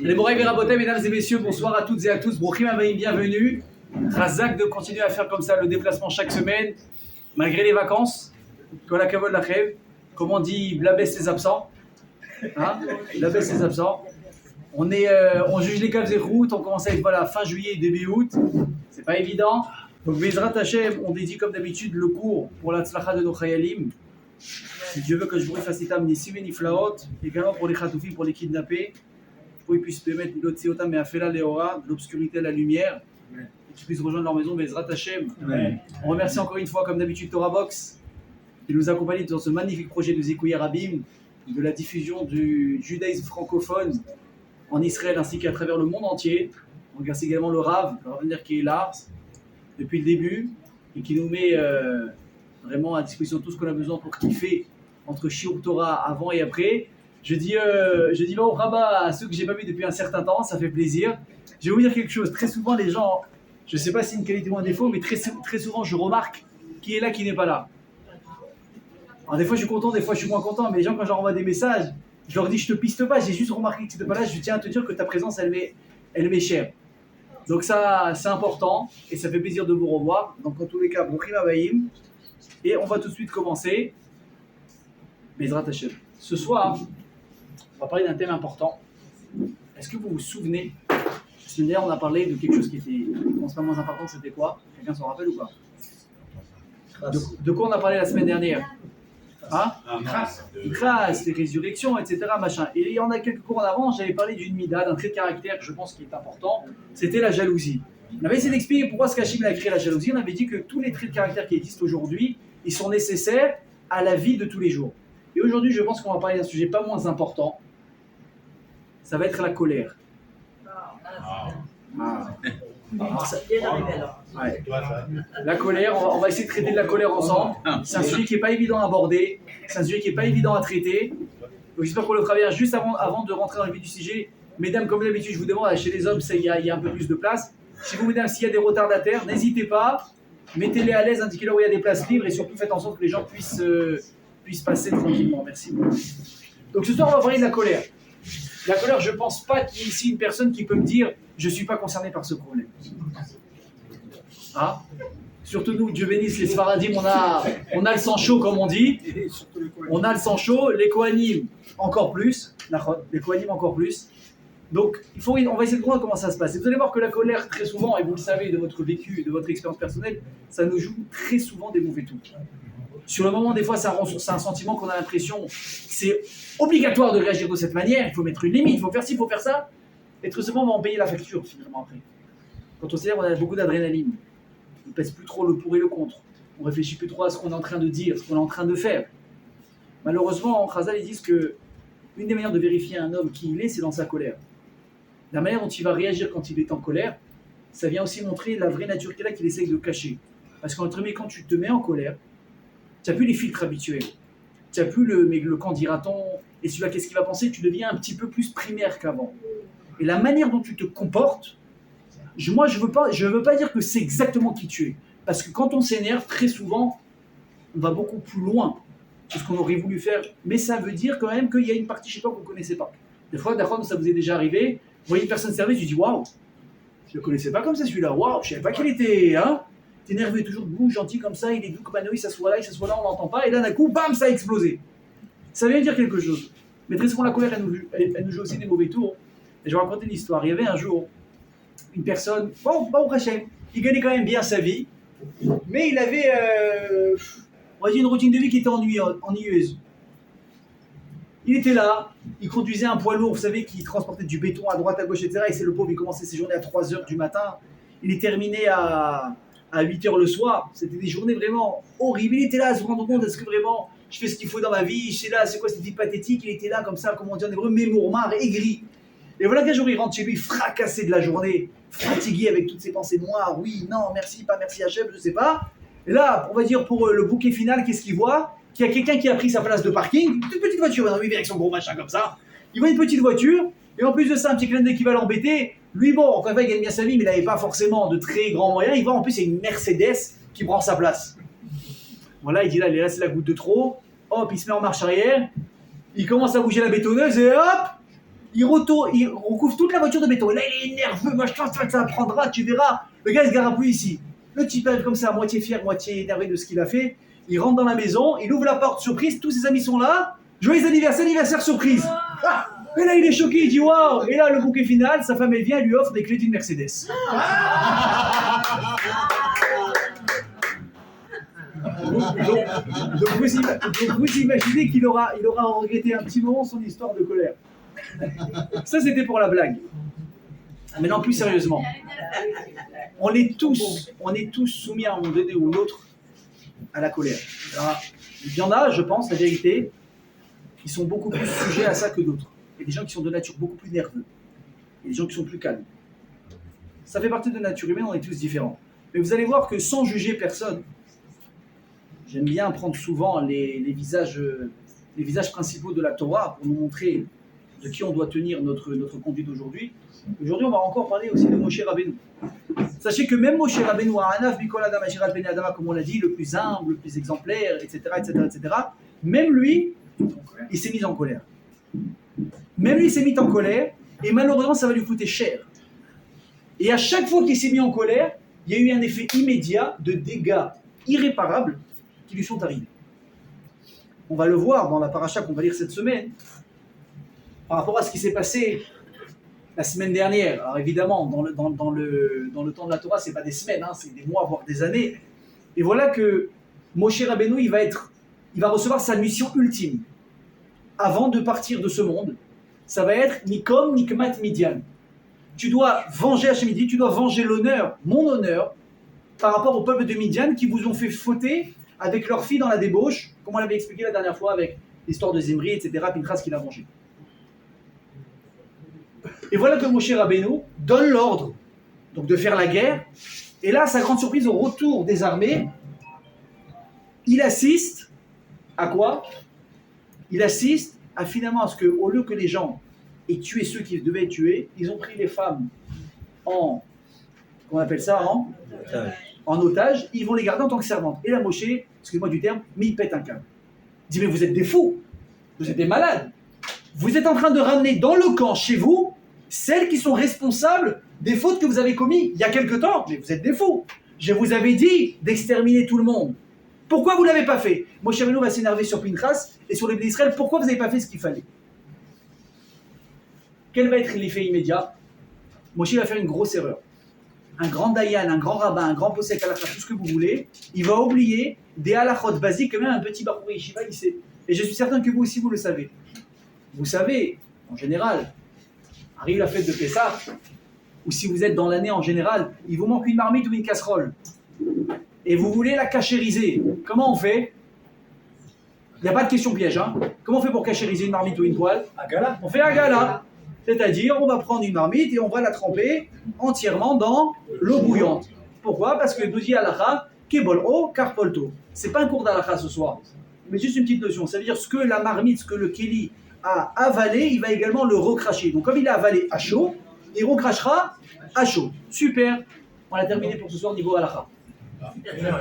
Les Moraï Véraboté, mesdames et messieurs, bonsoir à toutes et à tous. Brochim Abaïm, bienvenue. Razak de continuer à faire comme ça le déplacement chaque semaine, malgré les vacances. Kola Kavod la Khev. Comme on dit, blabès ses absents. Hein, blabès ses absents. On juge les caves et routes. On commence à être voilà, fin juillet, début août. C'est pas évident. Donc, Bezrat Hashem, on dédie comme d'habitude le cours pour la tzlacha de nos chayalim. Si Dieu veut que je vous fasse itam ni simé ni flaot, également pour les khatoufim, pour les kidnappés, pour qu'ils puissent permettre l'otsiotam et afela leora, de l'obscurité à la lumière, et qu'ils puissent rejoindre leur maison, Bezrat Hashem. On remercie encore une fois, comme d'habitude, Torah Box, qui nous accompagne dans ce magnifique projet de Zikouya Rabim, de la diffusion du judaïsme francophone en Israël ainsi qu'à travers le monde entier. On remercie également le Rav qui est là depuis le début et qui nous met vraiment à disposition tout ce qu'on a besoin pour kiffer entre Shiur Torah avant et après. Je dis au Rabat à ceux que j'ai pas vu depuis un certain temps, ça fait plaisir. Je vais vous dire quelque chose. Très souvent, les gens, je sais pas si c'est une qualité ou un défaut, mais très souvent, je remarque qui est là, qui n'est pas là. Alors, des fois, je suis content, des fois, je suis moins content, mais les gens, quand je leur envoie des messages, je leur dis, je te piste pas, j'ai juste remarqué que tu n'étais pas là, je tiens à te dire que ta présence, elle m'est chère. Donc ça, c'est important et ça fait plaisir de vous revoir. Donc en tous les cas, Brochim Abayim. Et on va tout de suite commencer. Bezrat Hashem. Ce soir, on va parler d'un thème important. Est-ce que vous vous souvenez, la semaine dernière, on a parlé de quelque chose qui était, non, c'est pas moins important, c'était quoi? Quelqu'un s'en rappelle ou pas? De quoi on a parlé la semaine dernière? Hein? Grâce, les résurrections, etc. Machin. Et il y en a quelques cours en avant, j'avais parlé d'une mida, d'un trait de caractère que je pense qui est important, c'était la jalousie. On avait essayé d'expliquer pourquoi ce qu'Hachim a créé la jalousie. On avait dit que tous les traits de caractère qui existent aujourd'hui, ils sont nécessaires à la vie de tous les jours. Et aujourd'hui, je pense qu'on va parler d'un sujet pas moins important. Ça va être la colère. Ouais. La colère, on va essayer de traiter de la colère ensemble. C'est un sujet qui n'est pas évident à aborder, c'est un sujet qui n'est pas évident à traiter. Donc j'espère qu'on le travaille juste avant de rentrer dans le vif du sujet. Mesdames, comme d'habitude, je vous demande, chez les hommes, il y a un peu plus de place. Si vous, mesdames, s'il y a des retardataires, n'hésitez pas, mettez-les à l'aise, indiquez-leur où il y a des places libres et surtout faites en sorte que les gens puissent passer tranquillement. Merci beaucoup. Donc ce soir, on va parler de la colère. La colère, je ne pense pas qu'il y ait ici une personne qui peut me dire « je ne suis pas concerné par ce problème ». Ah, surtout nous, Dieu bénisse les Sfaradim, on a le sang chaud comme on dit. On a le sang chaud, les Kohanim encore plus. Les Kohanim encore plus. Donc, on va essayer de voir comment ça se passe. Et vous allez voir que la colère, très souvent, et vous le savez de votre vécu, de votre expérience personnelle, ça nous joue très souvent des mauvais tours. Sur le moment, des fois, c'est un sentiment qu'on a l'impression que c'est obligatoire de réagir de cette manière. Il faut mettre une limite, il faut faire ci, il faut faire ça. Et très souvent, on va en payer la facture, finalement, après. Quand on s'énerve, on a beaucoup d'adrénaline. On ne pèse plus trop le pour et le contre. On ne réfléchit plus trop à ce qu'on est en train de dire, ce qu'on est en train de faire. Malheureusement, en Chazal, ils disent que une des manières de vérifier un homme qui il est, c'est dans sa colère. La manière dont il va réagir quand il est en colère, ça vient aussi montrer la vraie nature qu'il a qu'il essaye de cacher. Parce qu'entre guillemets, quand tu te mets en colère, tu n'as plus les filtres habituels. Tu n'as plus le quand dira-t-on, et celui-là, qu'est-ce qu'il va penser, tu deviens un petit peu plus primaire qu'avant. Et la manière dont tu te comportes, moi, je veux pas dire que c'est exactement qui tu es. Parce que quand on s'énerve, très souvent, on va beaucoup plus loin que ce qu'on aurait voulu faire. Mais ça veut dire quand même qu'il y a une partie chez toi qu'on ne connaissait pas. Des fois, d'accord, ça vous est déjà arrivé, vous voyez une personne service, tu dis waouh, je ne le connaissais pas comme ça celui-là, waouh, je ne savais pas qu'il était, hein. T'es nerveux, toujours debout, gentil comme ça, il est doux comme un oeil, il s'assoit là, on l'entend pas, et là d'un coup, bam, ça a explosé. Ça veut dire quelque chose. Mais très souvent, la colère, elle nous joue aussi des mauvais tours. Et je vais raconter une histoire. Il y avait un jour une personne, bon, il gagnait quand même bien sa vie, mais il avait on va dire une routine de vie qui était ennuyeuse. Il était là, il conduisait un poids lourd, vous savez, qui transportait du béton à droite, à gauche, etc. Et c'est le pauvre, il commençait ses journées à 3h du matin, il est terminé à 8h le soir. C'était des journées vraiment horribles. Il était là à se rendre compte, est-ce que vraiment je fais ce qu'il faut dans ma vie, je sais là, c'est quoi cette vie pathétique. Il était là comme ça, comme on dit en hébreu, mémourmar, aigri. Et voilà qu'un jour il rentre chez lui, fracassé de la journée, fatigué avec toutes ses pensées noires, oui, non, merci, pas merci Hachem, je sais pas. Et là, on va dire pour le bouquet final, qu'est-ce qu'il voit? Qu'il y a quelqu'un qui a pris sa place de parking, une petite voiture, il avec son gros machin comme ça. Il voit une petite voiture, et en plus de ça, un petit clin d'œil qui va l'embêter. Lui, bon, encore une fois, il gagne bien sa vie, mais il n'avait pas forcément de très grands moyens. Il voit en plus, il y a une Mercedes qui prend sa place. Voilà, il dit là, c'est la goutte de trop. hop, il se met en marche arrière, il commence à bouger la bétonneuse et hop, il recouvre toute la voiture de béton. Et là, il est nerveux, moi je pense que ça prendra, tu verras. Le gars, il se gare plus ici. Le type arrive comme ça, moitié fier, moitié énervé de ce qu'il a fait. Il rentre dans la maison, il ouvre la porte, surprise, tous ses amis sont là. Joyeux anniversaire surprise. Ah, et là, il est choqué, il dit waouh. Et là, le bouquet final, sa femme, elle vient, elle lui offre des clés d'une Mercedes. Donc vous imaginez qu'il aura regretté un petit moment son histoire de colère. Ça, c'était pour la blague. Maintenant, plus sérieusement, on est tous soumis à un moment donné ou l'autre à la colère. Alors, il y en a, je pense, la vérité, qui sont beaucoup plus sujets à ça que d'autres. Il y a des gens qui sont de nature beaucoup plus nerveux. Il y a des gens qui sont plus calmes. Ça fait partie de la nature humaine, on est tous différents. Mais vous allez voir que sans juger personne, j'aime bien prendre souvent les visages principaux de la Torah pour nous montrer de qui on doit tenir notre conduite aujourd'hui. Aujourd'hui, on va encore parler aussi de Moshe Rabbeinu. Sachez que même Moshe Rabbeinu, Ha'anav Mikol Adam Ashirat Bnei Adama, comme on l'a dit, le plus humble, le plus exemplaire, etc., même lui, il s'est mis en colère. Même lui s'est mis en colère, et malheureusement, ça va lui coûter cher. Et à chaque fois qu'il s'est mis en colère, il y a eu un effet immédiat de dégâts irréparables qui lui sont arrivés. On va le voir dans la paracha qu'on va lire cette semaine, par rapport à ce qui s'est passé la semaine dernière. Alors évidemment, dans le temps de la Torah, ce n'est pas des semaines, hein, c'est des mois, voire des années. Et voilà que Moshe Rabbeinu, il va recevoir sa mission ultime. Avant de partir de ce monde, ça va être Nikom Nikmat Midian. Tu dois venger Hachem Midian, tu dois venger l'honneur, mon honneur, par rapport au peuple de Midian qui vous ont fait fauter avec leur fille dans la débauche, comme on l'avait expliqué la dernière fois avec l'histoire de Zimri, etc., Pinchas qui l'a vengé. Et voilà que Moshe Rabbeinu donne l'ordre donc de faire la guerre. Et là, sa grande surprise, au retour des armées, il assiste à quoi? Il assiste à finalement à ce qu'au lieu que les gens aient tué ceux qu'ils devaient tuer, ils ont pris les femmes en otage, ils vont les garder en tant que servantes. Et là, Moshe, excusez-moi du terme, mais il pète un câble. Il dit, mais vous êtes des fous, vous êtes des malades. Vous êtes en train de ramener dans le camp chez vous celles qui sont responsables des fautes que vous avez commises il y a quelque temps. Mais vous êtes des fous. Je vous avais dit d'exterminer tout le monde. Pourquoi vous ne l'avez pas fait? Moshe Rabbeinu va s'énerver sur Pinchas et sur les Bnei Israël. Pourquoi vous n'avez pas fait ce qu'il fallait? Quel va être l'effet immédiat? Moshe va faire une grosse erreur. Un grand dayan, un grand rabbin, un grand posek halakha, tout ce que vous voulez, il va oublier des halachot basiques que même un petit bachour yeshiva il sait. Et je suis certain que vous aussi vous le savez. Vous savez, en général, arrive la fête de Pessah, ou si vous êtes dans l'année en général, il vous manque une marmite ou une casserole. Et vous voulez la cachériser. Comment on fait? Il n'y a pas de question piège. Hein. Comment on fait pour cachériser une marmite ou une poêle? Agala. On fait agala. C'est-à-dire, on va prendre une marmite et on va la tremper entièrement dans l'eau bouillante. Pourquoi? Parce que nous dit halakha, kebol o karpolto. C'est pas un cours d'halakha ce soir, mais juste une petite notion. Ça veut dire ce que la marmite, ce que le kéli a avalé, il va également le recracher. Donc comme il a avalé à chaud, il recrachera à chaud. Super. On a terminé pour ce soir niveau halakha.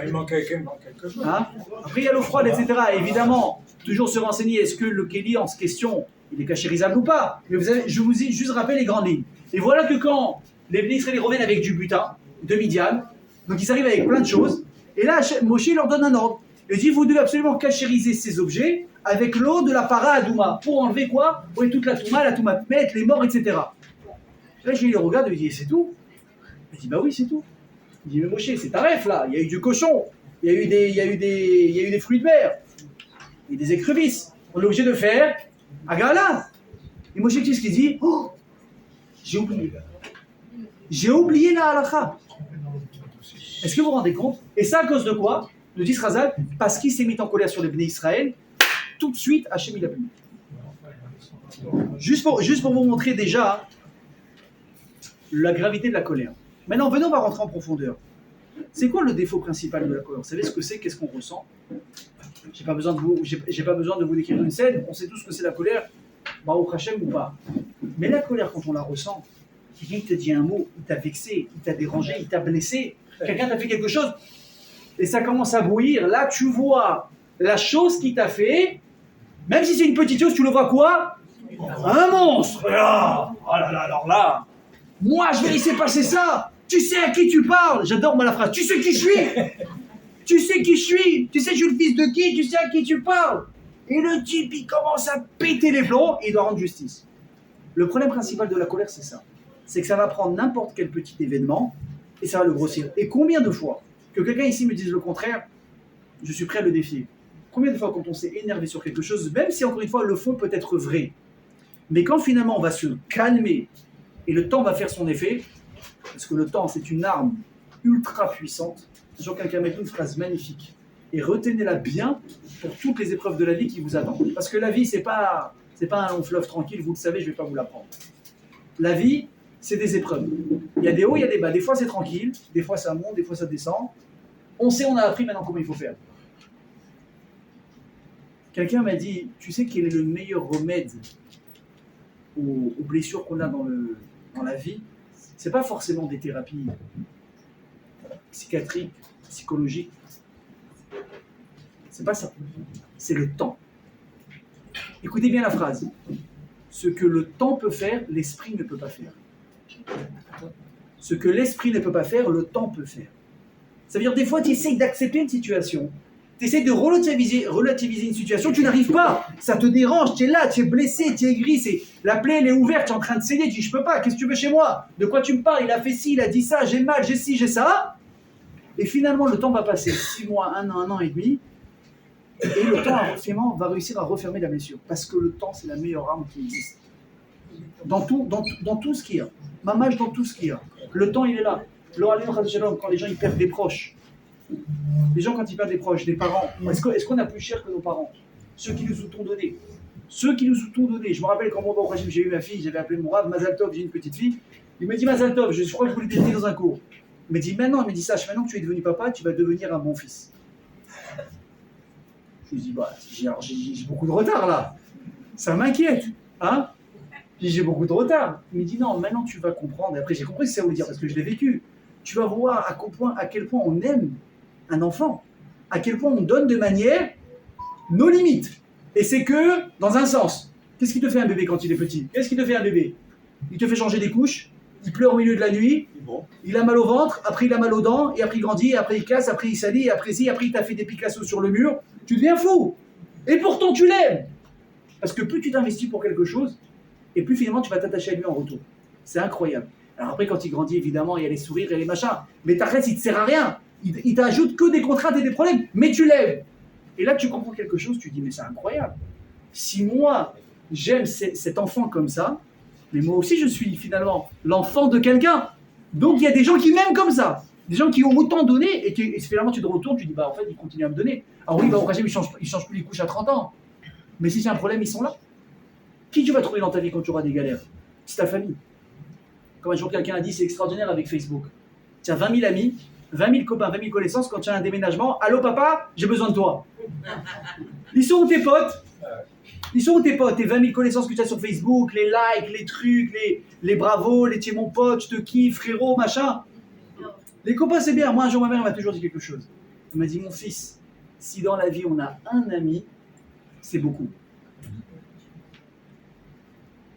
Il manque quelque chose. Hein? Après il y a l'eau froide, etc. Et évidemment, toujours se renseigner, est-ce que le kéli en question, il est cachérisable ou pas? Mais je vous ai juste rappelé les grandes lignes. Et voilà que quand les Bnei Israël reviennent avec du butin, de Midian, donc ils arrivent avec plein de choses, et là Moshe leur donne un ordre. Il dit, vous devez absolument cachériser ces objets avec l'eau de la para adouma. Pour enlever quoi? Oui, toute la touma pète, les morts, etc. Là, je le regarde et il dit, c'est tout? Il dit, bah oui, c'est tout. Il dit, mais Moshe, c'est ta ref là, il y a eu du cochon, il y a eu des fruits de mer, il y a eu des écrevisses. On est obligé de faire agala. Et Moshe, qu'est-ce qu'il dit? Oh, j'ai oublié. J'ai oublié la halakha. Est-ce que vous vous rendez compte? Et ça à cause de quoi? Nous dit Razal, parce qu'il s'est mis en colère sur les Bnei Israël, tout de suite, Hachem il a puni. Juste pour vous montrer déjà la gravité de la colère. Maintenant, venons, on va rentrer en profondeur. C'est quoi le défaut principal de la colère? Vous savez ce que c'est? Qu'est-ce qu'on ressent? J'ai pas besoin de vous décrire une scène, on sait tous ce que c'est la colère, Baruch Hashem ou pas. Mais la colère, quand on la ressent, quelqu'un te dit un mot, il t'a vexé, il t'a dérangé, il t'a blessé, quelqu'un t'a fait quelque chose, et ça commence à bouillir, là tu vois la chose qui t'a fait, Même si c'est une petite chose, tu le vois quoi? Un monstre. Là. Oh là là, alors là, moi je vais laisser passer ça. Tu sais à qui tu parles? J'adore moi la phrase. Tu sais qui je suis? Tu sais qui je suis? Tu sais je suis le fils de qui? Tu sais à qui tu parles? Et le type il commence à péter les plombs et il doit rendre justice. Le problème principal de la colère c'est ça. C'est que ça va prendre n'importe quel petit événement et ça va le grossir. Et combien de fois que quelqu'un ici me dise le contraire, je suis prêt à le défier. Combien de fois quand on s'est énervé sur quelque chose, même si encore une fois le fond peut être vrai, mais quand finalement on va se calmer et le temps va faire son effet, parce que le temps c'est une arme ultra puissante, genre quelqu'un m'a dit une phrase magnifique, et retenez-la bien pour toutes les épreuves de la vie qui vous attendent. Parce que la vie c'est pas un long fleuve tranquille, vous le savez, je ne vais pas vous l'apprendre. La vie, c'est des épreuves. Il y a des hauts, il y a des bas. Des fois c'est tranquille, des fois ça monte, des fois ça descend. On sait, on a appris maintenant comment il faut faire. Quelqu'un m'a dit, tu sais quel est le meilleur remède aux blessures qu'on a dans la vie? C'est pas forcément des thérapies psychiatriques, psychologiques. C'est pas ça. C'est le temps. Écoutez bien la phrase. Ce que le temps peut faire, l'esprit ne peut pas faire. Ce que l'esprit ne peut pas faire, le temps peut faire. Ça veut dire des fois tu essayes d'accepter une situation. Tu essaies de relativiser une situation, tu n'arrives pas, ça te dérange, tu es là, tu es blessé, tu es gris, la plaie elle est ouverte, tu es en train de saigner, tu dis je peux pas, qu'est-ce que tu veux chez moi? De quoi tu me parles? Il a fait ci, il a dit ça, j'ai mal, j'ai ci, j'ai ça. Et finalement le temps va passer, 6 mois, 1 an et demi, et le temps finalement va réussir à refermer la blessure. Parce que le temps c'est la meilleure arme qui existe. Dans tout ce qu'il y a, mamage dans tout ce qu'il y a. Le temps il est là. Quand les gens ils perdent des proches, les gens quand ils perdent des proches, des parents, est-ce qu'on a plus cher que nos parents? Ceux qui nous ont tout donné. Ceux qui nous ont tout donné. Je me rappelle quand moi au Régime, j'ai eu ma fille, j'avais appelé mon Rav, Mazal Tov, j'ai une petite fille. Il me dit Mazal Tov, je crois que je voulais t'aider dans un cours. Il me dit maintenant, il me dit sache, maintenant que tu es devenu papa, tu vas devenir un bon fils. Je lui dis bah, j'ai beaucoup de retard là. Ça m'inquiète. Hein? J'ai beaucoup de retard. Il me dit non, maintenant tu vas comprendre. Et après j'ai compris ce que ça veut dire parce que je l'ai vécu. Tu vas voir à quel point on aime un enfant, à quel point on donne de manière nos limites. Et c'est que dans un sens. Qu'est-ce qui te fait un bébé quand il est petit? Qu'est-ce qui te fait un bébé? Il te fait changer des couches, il pleure au milieu de la nuit, il a mal au ventre, après il a mal aux dents, et après il grandit, et après il casse, après il salit, et après il t'a fait des Picasso sur le mur. Tu deviens fou. Et pourtant tu l'aimes. Parce que plus tu t'investis pour quelque chose, et plus finalement tu vas t'attacher à lui en retour. C'est incroyable. Alors après, quand il grandit, évidemment, il y a les sourires et les machins. Mais ta reste, il ne te sert à rien. Il t'ajoute que des contraintes et des problèmes. Mais tu l'aimes. Et là, tu comprends quelque chose, tu dis, mais c'est incroyable. Si moi, j'aime cet enfant comme ça, mais moi aussi, je suis finalement l'enfant de quelqu'un. Donc, il y a des gens qui m'aiment comme ça. Des gens qui ont autant donné et finalement, tu te retournes, tu dis, bah en fait, ils continuent à me donner. Alors oui, bah, au régime, ils changent plus les couches à 30 ans. Mais si c'est un problème, ils sont là. Qui tu vas trouver dans ta vie quand tu auras des galères? C'est ta famille. Comme un jour quelqu'un a dit, c'est extraordinaire avec Facebook. Tu as 20 000 amis, 20 000 copains, 20 000 connaissances, quand tu as un déménagement, allô papa, j'ai besoin de toi. Ils sont où tes potes? Ils sont où tes potes? Tes 20 000 connaissances que tu as sur Facebook, les likes, les trucs, les bravos, les tiens mon pote, je te kiffe, frérot, machin. Les copains c'est bien. Moi un jour ma mère m'a toujours dit quelque chose. Elle m'a dit, mon fils, si dans la vie on a un ami, c'est beaucoup.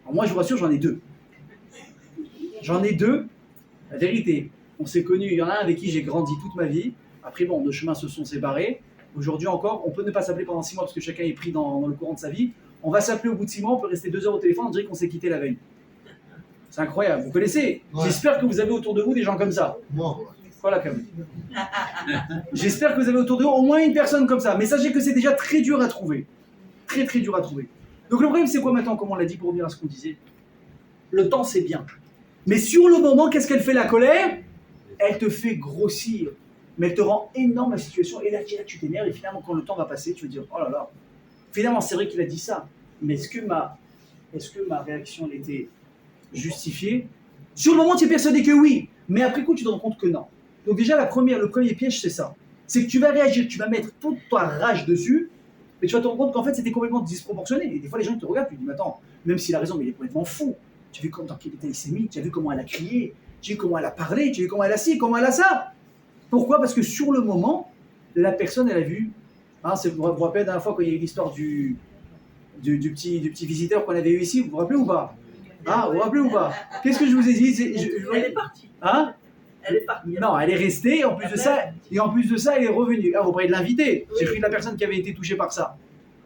Alors moi je vous rassure, j'en ai 2. J'en ai 2, la vérité, on s'est connus, il y en a un avec qui j'ai grandi toute ma vie, après bon, nos chemins se sont séparés, aujourd'hui encore, on peut ne pas s'appeler pendant 6 mois parce que chacun est pris dans le courant de sa vie, on va s'appeler au bout de 6 mois, on peut rester 2 heures au téléphone, on dirait qu'on s'est quitté la veille. C'est incroyable, vous connaissez? Ouais. J'espère que vous avez autour de vous des gens comme ça. Non. Voilà quand même. J'espère que vous avez autour de vous au moins une personne comme ça, mais sachez que c'est déjà très dur à trouver. Très très dur à trouver. Donc le problème c'est quoi maintenant, comme on l'a dit pour revenir à ce qu'on disait? Le temps c'est bien. Mais sur le moment, qu'est-ce qu'elle fait la colère? Elle te fait grossir. Mais elle te rend énorme la situation. Et là, tu t'énerves. Et finalement, quand le temps va passer, tu vas dire, oh là là. Finalement, c'est vrai qu'il a dit ça. Mais est-ce que ma réaction elle était justifiée? Sur le moment, tu es persuadé que oui. Mais après coup, tu te rends compte que non. Donc déjà, le premier piège, c'est ça. C'est que tu vas réagir, tu vas mettre toute ta rage dessus. Mais tu vas te rendre compte qu'en fait, c'était complètement disproportionné. Et des fois, les gens ils te regardent, tu te dis, mais attends, même s'il a raison, mais il est complètement fou. Tu as vu dans quel état il s'est mis, tu as vu comment elle a crié, tu as vu comment elle a parlé, tu as vu comment elle a ci, comment elle a ça. Pourquoi? Parce que sur le moment, la personne, elle a vu, hein, vous vous rappelez la dernière fois quand il y a eu l'histoire du du petit visiteur qu'on avait eu ici, vous vous rappelez ou pas? Ah, vous vous rappelez ou pas? Qu'est-ce que je vous ai dit? Elle est partie. Hein? Elle est partie. Non, elle est restée, en plus de ça, elle est revenue. Ah, vous parlez de l'invité. J'ai pris la personne qui avait été touchée par ça.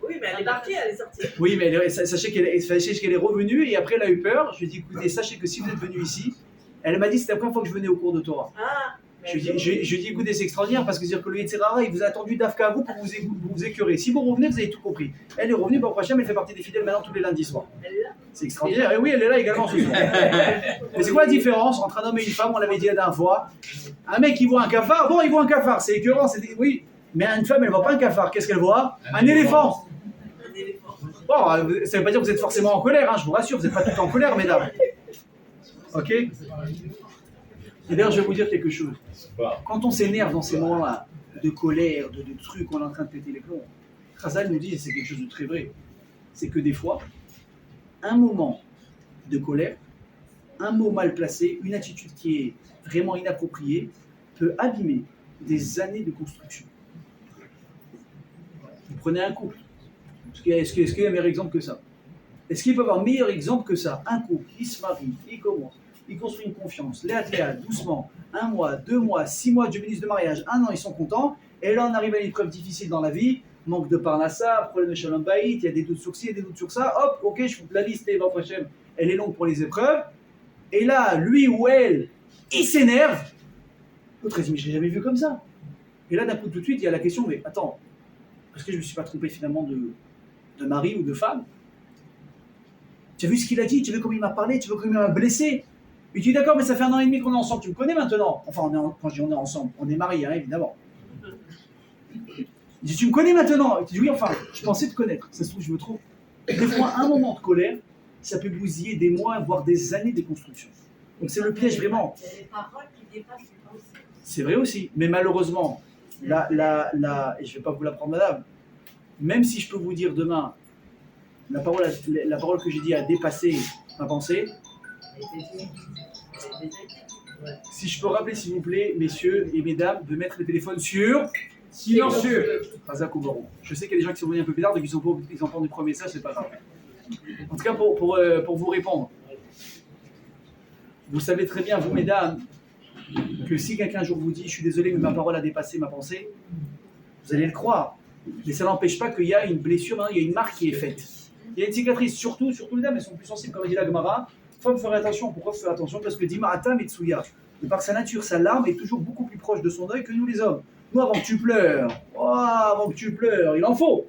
Oui, mais elle est partie, elle est sortie. Oui, mais sachez qu'elle est revenue et après elle a eu peur. Je lui ai dit, écoutez, sachez que si vous êtes venu ici, elle m'a dit c'était la première fois que je venais au cours de Torah. Ah, Je lui ai dit, écoutez, c'est extraordinaire parce que c'est-à-dire que le Yetzirara, il vous a attendu d'Afka à vous pour vous écœurer. Si vous revenez, vous avez tout compris. Elle est revenue, bon, Hachem, elle fait partie des fidèles maintenant tous les lundis soirs. elle est là. C'est extraordinaire. Et oui, elle est là également ce soir. Mais c'est quoi la différence entre un homme et une femme? On l'avait dit la dernière fois. Un mec, il voit un cafard. Bon, il voit un cafard, c'est écœurant, oui. Mais une femme, elle ne voit pas un cafard. Qu'est-ce qu'elle voit? Un éléphant. Un éléphant. Bon, ça ne veut pas dire que vous êtes forcément en colère, hein, je vous rassure, vous n'êtes pas tout en colère, mesdames. Ok? Et d'ailleurs, je vais vous dire quelque chose. Quand on s'énerve dans ces moments-là, de colère, de trucs, on est en train de péter les plombs, Chazal nous dit, et c'est quelque chose de très vrai, c'est que des fois, un moment de colère, un mot mal placé, une attitude qui est vraiment inappropriée, peut abîmer des années de construction. Vous prenez un couple. Est-ce qu'il y a un meilleur exemple que ça? Est-ce qu'il peut y avoir un meilleur exemple que ça? Un couple, il se marie, il commence, il construit une confiance, léa, doucement, 1 mois, 2 mois, 6 mois de bénéfice de mariage, 1 an, ils sont contents, et là on arrive à une épreuve difficile dans la vie, manque de parnassa, problème de shalom bayit, il y a des doutes sur ci, il y a des doutes sur ça, hop, ok, je fous la liste, et votre Hachem, elle est longue pour les épreuves, et là, lui ou elle, il s'énerve, l'autre il dit, mais je l'ai jamais vu comme ça. Et là, d'un coup, tout de suite, il y a la question, mais attends, est-ce que je ne me suis pas trompé finalement de mari ou de femme? Tu as vu ce qu'il a dit? Tu as vu comment il m'a parlé? Tu as vu comment il m'a blessé? Et tu dis d'accord, mais ça fait 1 an et demi qu'on est ensemble, tu me connais maintenant? Enfin, quand je dis on est ensemble, on est mariés, hein, évidemment. Il dit, tu me connais maintenant? Et tu dis oui, enfin, je pensais te connaître. Ça se trouve, je me trompe. Des fois, un moment de colère, ça peut bousiller des mois, voire des années de construction. Donc c'est le piège vraiment. Il y a les paroles qui dépassent les pensées. C'est vrai aussi, mais malheureusement, et je ne vais pas vous l'apprendre, madame, même si je peux vous dire demain, la parole que j'ai dit a dépassé ma pensée, si je peux rappeler s'il vous plaît, messieurs et mesdames, de mettre le téléphone sur silencieux. Je sais qu'il y a des gens qui sont venus un peu plus tard, donc ils entendent du premier message, c'est pas grave. En tout cas, pour vous répondre, vous savez très bien, vous mesdames, que si quelqu'un un jour vous dit « je suis désolé, mais ma parole a dépassé ma pensée », vous allez le croire. Mais ça n'empêche pas qu'il y a une blessure, il y a une marque qui est faite. Il y a une cicatrice, surtout les dames, elles sont plus sensibles, comme dit la Gemara. Il faut faire attention. Pourquoi faire attention? Parce que Dima'ata Metsuya, de par sa nature, sa larme est toujours beaucoup plus proche de son œil que nous les hommes. Nous, avant que tu pleures, il en faut.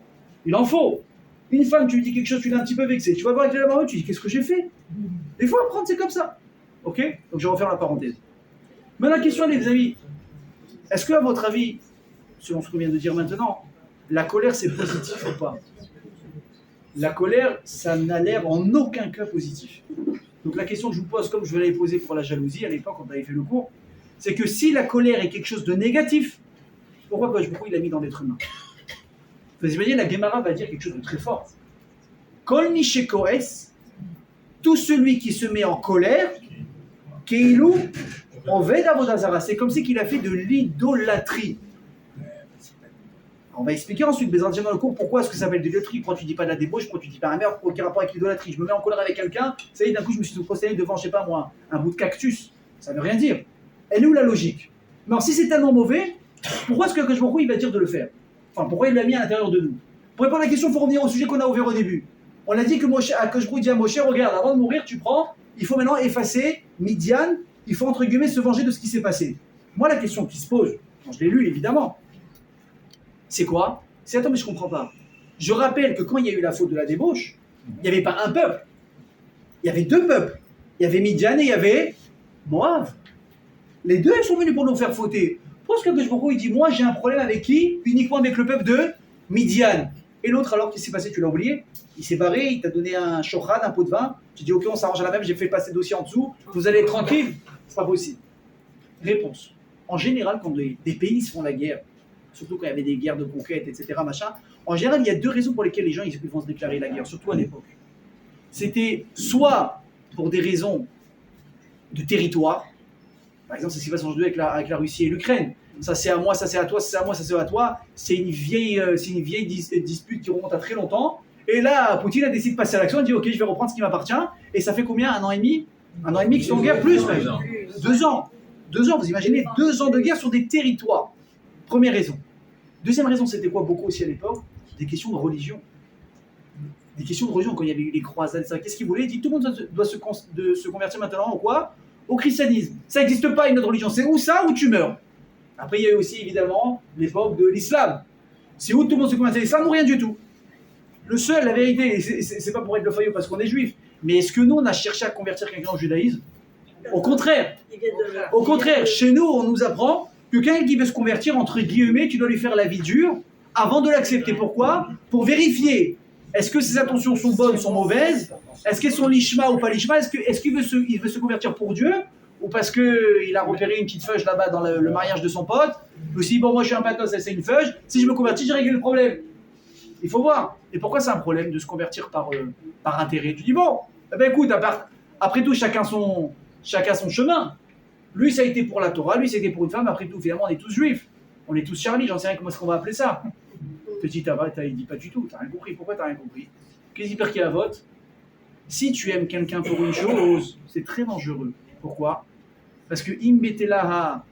Une femme, tu lui dis quelque chose, tu l'as un petit peu vexé. Tu vas voir avec la maman, tu dis qu'est-ce que j'ai fait? Des fois, apprendre, c'est comme ça. Ok? Donc je vais refaire la parenthèse. Mais la question, les amis, est-ce que, à votre avis, selon ce qu'on vient de dire maintenant, la colère, c'est positif ou pas? La colère, ça n'a l'air en aucun cas positif. Donc la question que je vous pose, comme je l'avais posée pour la jalousie à l'époque, quand on avait fait le cours, c'est que si la colère est quelque chose de négatif, pourquoi il l'a mis dans l'être humain? Vous imaginez, la Gemara va dire quelque chose de très fort. Kol Nishekoes, tout celui qui se met en colère, Keilou, Oved Avodah Zara, c'est comme si qu'il a fait de l'idolâtrie. On va expliquer ensuite, mais dans le cours, pourquoi est-ce que ça s'appelle de l'idolâtrie? Pourquoi tu dis pas de la débauche? Pourquoi tu dis pas un merde? Aucun rapport avec l'idolâtrie? Je me mets en colère avec quelqu'un, ça y est, d'un coup, je me suis prosterné devant, je sais pas moi, un bout de cactus. Ça veut rien dire. Elle est où la logique? Mais alors, si c'est tellement mauvais, pourquoi est-ce que je il va dire de le faire? Enfin, pourquoi il l'a mis à l'intérieur de nous? Pour répondre à la question, il faut revenir au sujet qu'on a ouvert au début. On a dit que Koshbrou dit à Moshe, regarde, avant de mourir, tu prends, il faut maintenant effacer Midian, il faut entre guillemets se venger de ce qui s'est passé. Moi, la question qui se pose, quand je l'ai lu évidemment, c'est quoi? C'est attends, mais je comprends pas. Je rappelle que quand il y a eu la faute de la débauche, il n'y avait pas un peuple, il y avait 2 peuples. Il y avait Midian et il y avait Moab. Les 2 ils sont venus pour nous faire fauter. Parce que Koshbrou il dit, moi j'ai un problème avec qui? Uniquement avec le peuple de Midian. Et l'autre, alors, qu'est-ce qui s'est passé? Tu l'as oublié? Il s'est barré, il t'a donné un shochan, un pot de vin. Tu dis, ok, on s'arrange à la même, j'ai fait passer le dossier en dessous, vous allez être tranquille. C'est pas possible. Réponse. En général, quand des pays se font la guerre, surtout quand il y avait des guerres de conquête, etc., machin, en général, il y a 2 raisons pour lesquelles les gens ils vont se déclarer la guerre, surtout à l'époque. C'était soit pour des raisons de territoire, par exemple, c'est ce qui va se passer avec la Russie et l'Ukraine. Ça c'est à moi, ça c'est à toi, ça c'est à moi, ça c'est à toi. C'est une vieille dispute qui remonte à très longtemps. Et là, Poutine a décidé de passer à l'action, il dit ok, je vais reprendre ce qui m'appartient. Et ça fait combien? 1 an et demi? 1 an et demi qu'ils sont en guerre? Plus même. 2 ans. 2 ans, vous imaginez, 2 ans de guerre sur des territoires. Première raison. Deuxième raison, c'était quoi beaucoup aussi à l'époque? Des questions de religion. Des questions de religion, quand il y avait eu les croisades, etc. Qu'est-ce qu'ils voulaient? Il dit tout le monde doit se convertir maintenant au quoi? Au christianisme. Ça n'existe pas une autre religion. C'est ou ça ou tu meurs. Après, il y a eu aussi évidemment l'époque de l'islam. C'est où tout le monde se convertit à l'islam ou rien du tout. Le seul, la vérité, c'est pas pour être le faillot parce qu'on est juif, mais est-ce que nous, on a cherché à convertir quelqu'un au judaïsme? Au contraire. Au contraire, chez nous, on nous apprend que quelqu'un qui veut se convertir, entre guillemets, tu dois lui faire la vie dure avant de l'accepter. Pourquoi? Pour vérifier. Est-ce que ses intentions sont bonnes, sont mauvaises? Est-ce qu'elles sont lishma ou pas lishma? Est-ce qu'il veut se convertir pour Dieu? Ou parce qu'il a repéré une petite feuille là-bas dans le mariage de son pote? Il se dit, bon, moi je suis un patos, c'est une feuille. Si je me convertis, j'ai réglé le problème. Il faut voir. Et pourquoi c'est un problème de se convertir par intérêt? Tu dis, bon, eh ben écoute, après tout, chacun son chemin. Lui, ça a été pour la Torah, lui, ça a été pour une femme. Après tout, finalement, on est tous juifs. On est tous Charlie, j'en sais rien comment est-ce qu'on va appeler ça. Petit il dit pas du tout, t'as rien compris. Pourquoi t'as rien compris? Qu'est-ce qui perd qui a vote? Si tu aimes quelqu'un pour une chose, c'est très dangereux. Pourquoi? Parce que im betela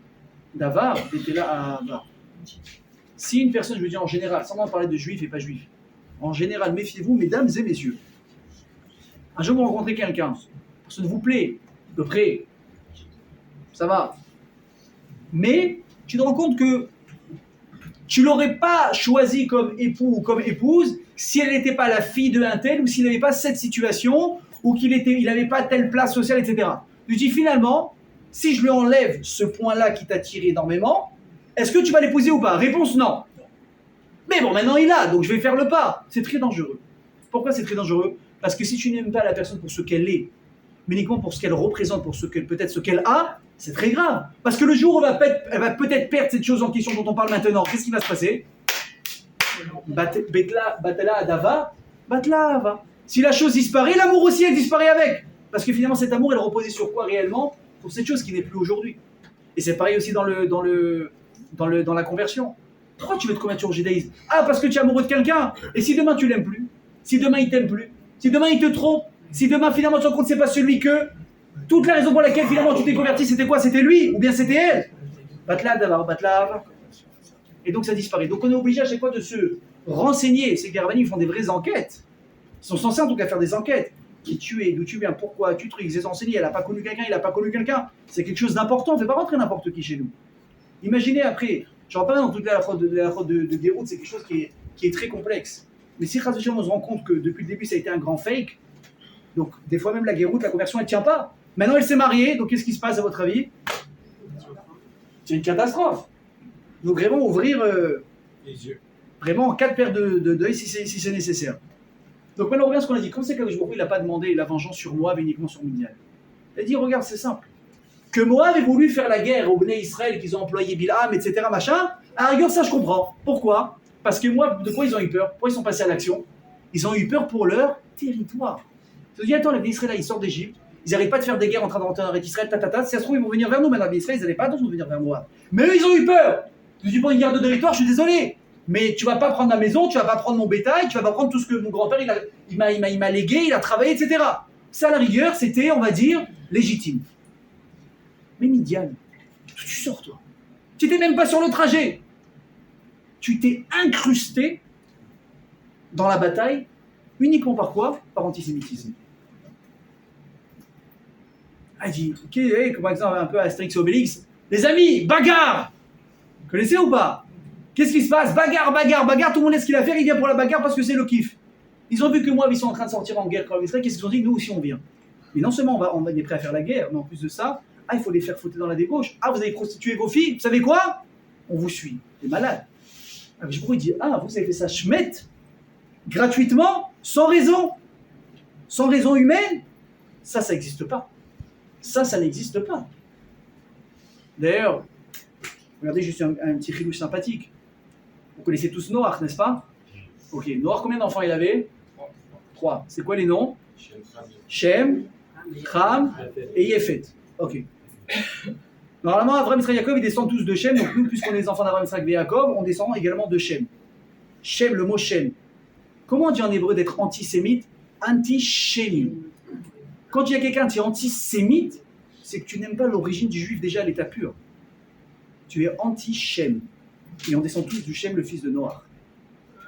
davar, betela avar. Si une personne, je veux dire en général, sans parler de juif et pas juif, en général, méfiez-vous, mesdames et messieurs. Un jour, vous rencontrez quelqu'un, personne vous plaît, de près, ça va. Mais tu te rends compte que tu ne l'aurais pas choisi comme époux ou comme épouse si elle n'était pas la fille de un tel ou s'il n'avait pas cette situation ou qu'il n'avait pas telle place sociale, etc. Je dis finalement, si je lui enlève ce point-là qui t'attire énormément, est-ce que tu vas l'épouser ou pas? Réponse non. Mais bon, maintenant il a, donc je vais faire le pas. C'est très dangereux. Pourquoi c'est très dangereux? Parce que si tu n'aimes pas la personne pour ce qu'elle est, mais uniquement pour ce qu'elle représente, pour peut-être ce qu'elle a, c'est très grave. Parce que le jour où elle va peut-être perdre cette chose en question dont on parle maintenant, qu'est-ce qui va se passer? Batela adava, batela ava. Si la chose disparaît, l'amour aussi, elle disparaît avec. Parce que finalement, cet amour, elle reposait sur quoi réellement? Sur cette chose qui n'est plus aujourd'hui. Et c'est pareil aussi dans la conversion. Pourquoi tu veux te convertir au judaïsme? Ah, parce que tu es amoureux de quelqu'un. Et si demain tu l'aimes plus? Si demain il t'aime plus? Si demain il te trompe? Si demain finalement tu te rends compte que c'est pas celui que... Toute la raison pour laquelle finalement tu t'es converti, c'était quoi? C'était lui ou bien c'était elle? Batla d'abord, batla. Et donc ça disparaît. Donc on est obligé à chaque fois de se renseigner. Ces Garbanim font des vraies enquêtes. Ils sont censés en tout cas faire des enquêtes. Qui tu es, d'où tu viens, pourquoi, tu trucs, les enseignés, elle n'a pas connu quelqu'un, il n'a pas connu quelqu'un. C'est quelque chose d'important, on ne fait pas rentrer n'importe qui chez nous. Imaginez après, je ne rentre pas dans toute la fraude de Guéroute, c'est quelque chose qui est très complexe. Mais si on se rend compte que depuis le début ça a été un grand fake, donc des fois même la Guéroute, la conversion elle ne tient pas. Maintenant elle s'est mariée, donc qu'est-ce qui se passe à votre avis? C'est une catastrophe. Donc vraiment ouvrir Les yeux. vraiment 4 paires d'œil si c'est nécessaire. Donc maintenant on revient à ce qu'on a dit. Comme c'est qu'Akadosh Baruch Hu, il n'a pas demandé la vengeance sur Moab et uniquement sur Midian. Il a dit regarde c'est simple. Que Moab ait voulu faire la guerre aux Bnei Israël, qu'ils ont employé Bilham, etc. machin, à la rigueur ça je comprends. Pourquoi? Parce que Moab, de quoi ils ont eu peur? Pourquoi ils sont passés à l'action? Ils ont eu peur pour leur territoire. Ils se dit attends les Bnei Israël là ils sortent d'Égypte, ils n'arrivent pas de faire des guerres en train d'entrer avec Israël, si ça se trouve ils vont venir vers nous, maintenant les Bnei Israël ils n'avaient pas attention de venir vers Moab. Mais eux ils ont eu peur. Je dis bon une guerre de territoire, je suis désolé. Mais tu vas pas prendre ma maison, tu vas pas prendre mon bétail, tu vas pas prendre tout ce que mon grand-père il m'a légué, il a travaillé, etc. Ça, à la rigueur, c'était, on va dire, légitime. Mais Midian, tu sors, toi. Tu n'étais même pas sur le trajet. Tu t'es incrusté dans la bataille uniquement par quoi? Par antisémitisme. Il dit, ok, comme par exemple un peu Astérix et Obélix, les amis, bagarre! Vous connaissez ou pas? Qu'est-ce qui se passe? Bagarre, bagarre, bagarre, tout le monde sait ce qu'il a à faire, il vient pour la bagarre parce que c'est le kiff. Ils ont vu que moi, ils sont en train de sortir en guerre contre Israël, qu'est-ce qu'ils ont dit? Nous aussi on vient. Mais non seulement on est prêt à faire la guerre, mais en plus de ça, il faut les faire fouetter dans la débauche. Ah, vous avez prostitué vos filles, vous savez quoi? On vous suit, les malades. Alors je pourrais dire, vous avez fait ça schmet, gratuitement, sans raison humaine. Ça n'existe pas. Ça n'existe pas. D'ailleurs, regardez juste un petit chilouche sympathique. Vous connaissez tous Noach, n'est-ce pas? Ok, Noach, combien d'enfants il avait? 3. C'est quoi les noms? Shem, Ham et Yefet. Ok. Normalement, Avraham, Yitzhak, Yaakov, ils descendent tous de Shem. Donc nous, puisqu'on est les enfants d'Avraham, Yitzhak et Yaakov, on descend également de Shem. Shem, le mot Shem. Comment on dit en hébreu d'être antisémite? Antisémite. Quand il y a quelqu'un qui est antisémite, c'est que tu n'aimes pas l'origine du juif déjà à l'état pur. Tu es anti-Shem. Et on descend tous du Shem, le fils de Noach. Vous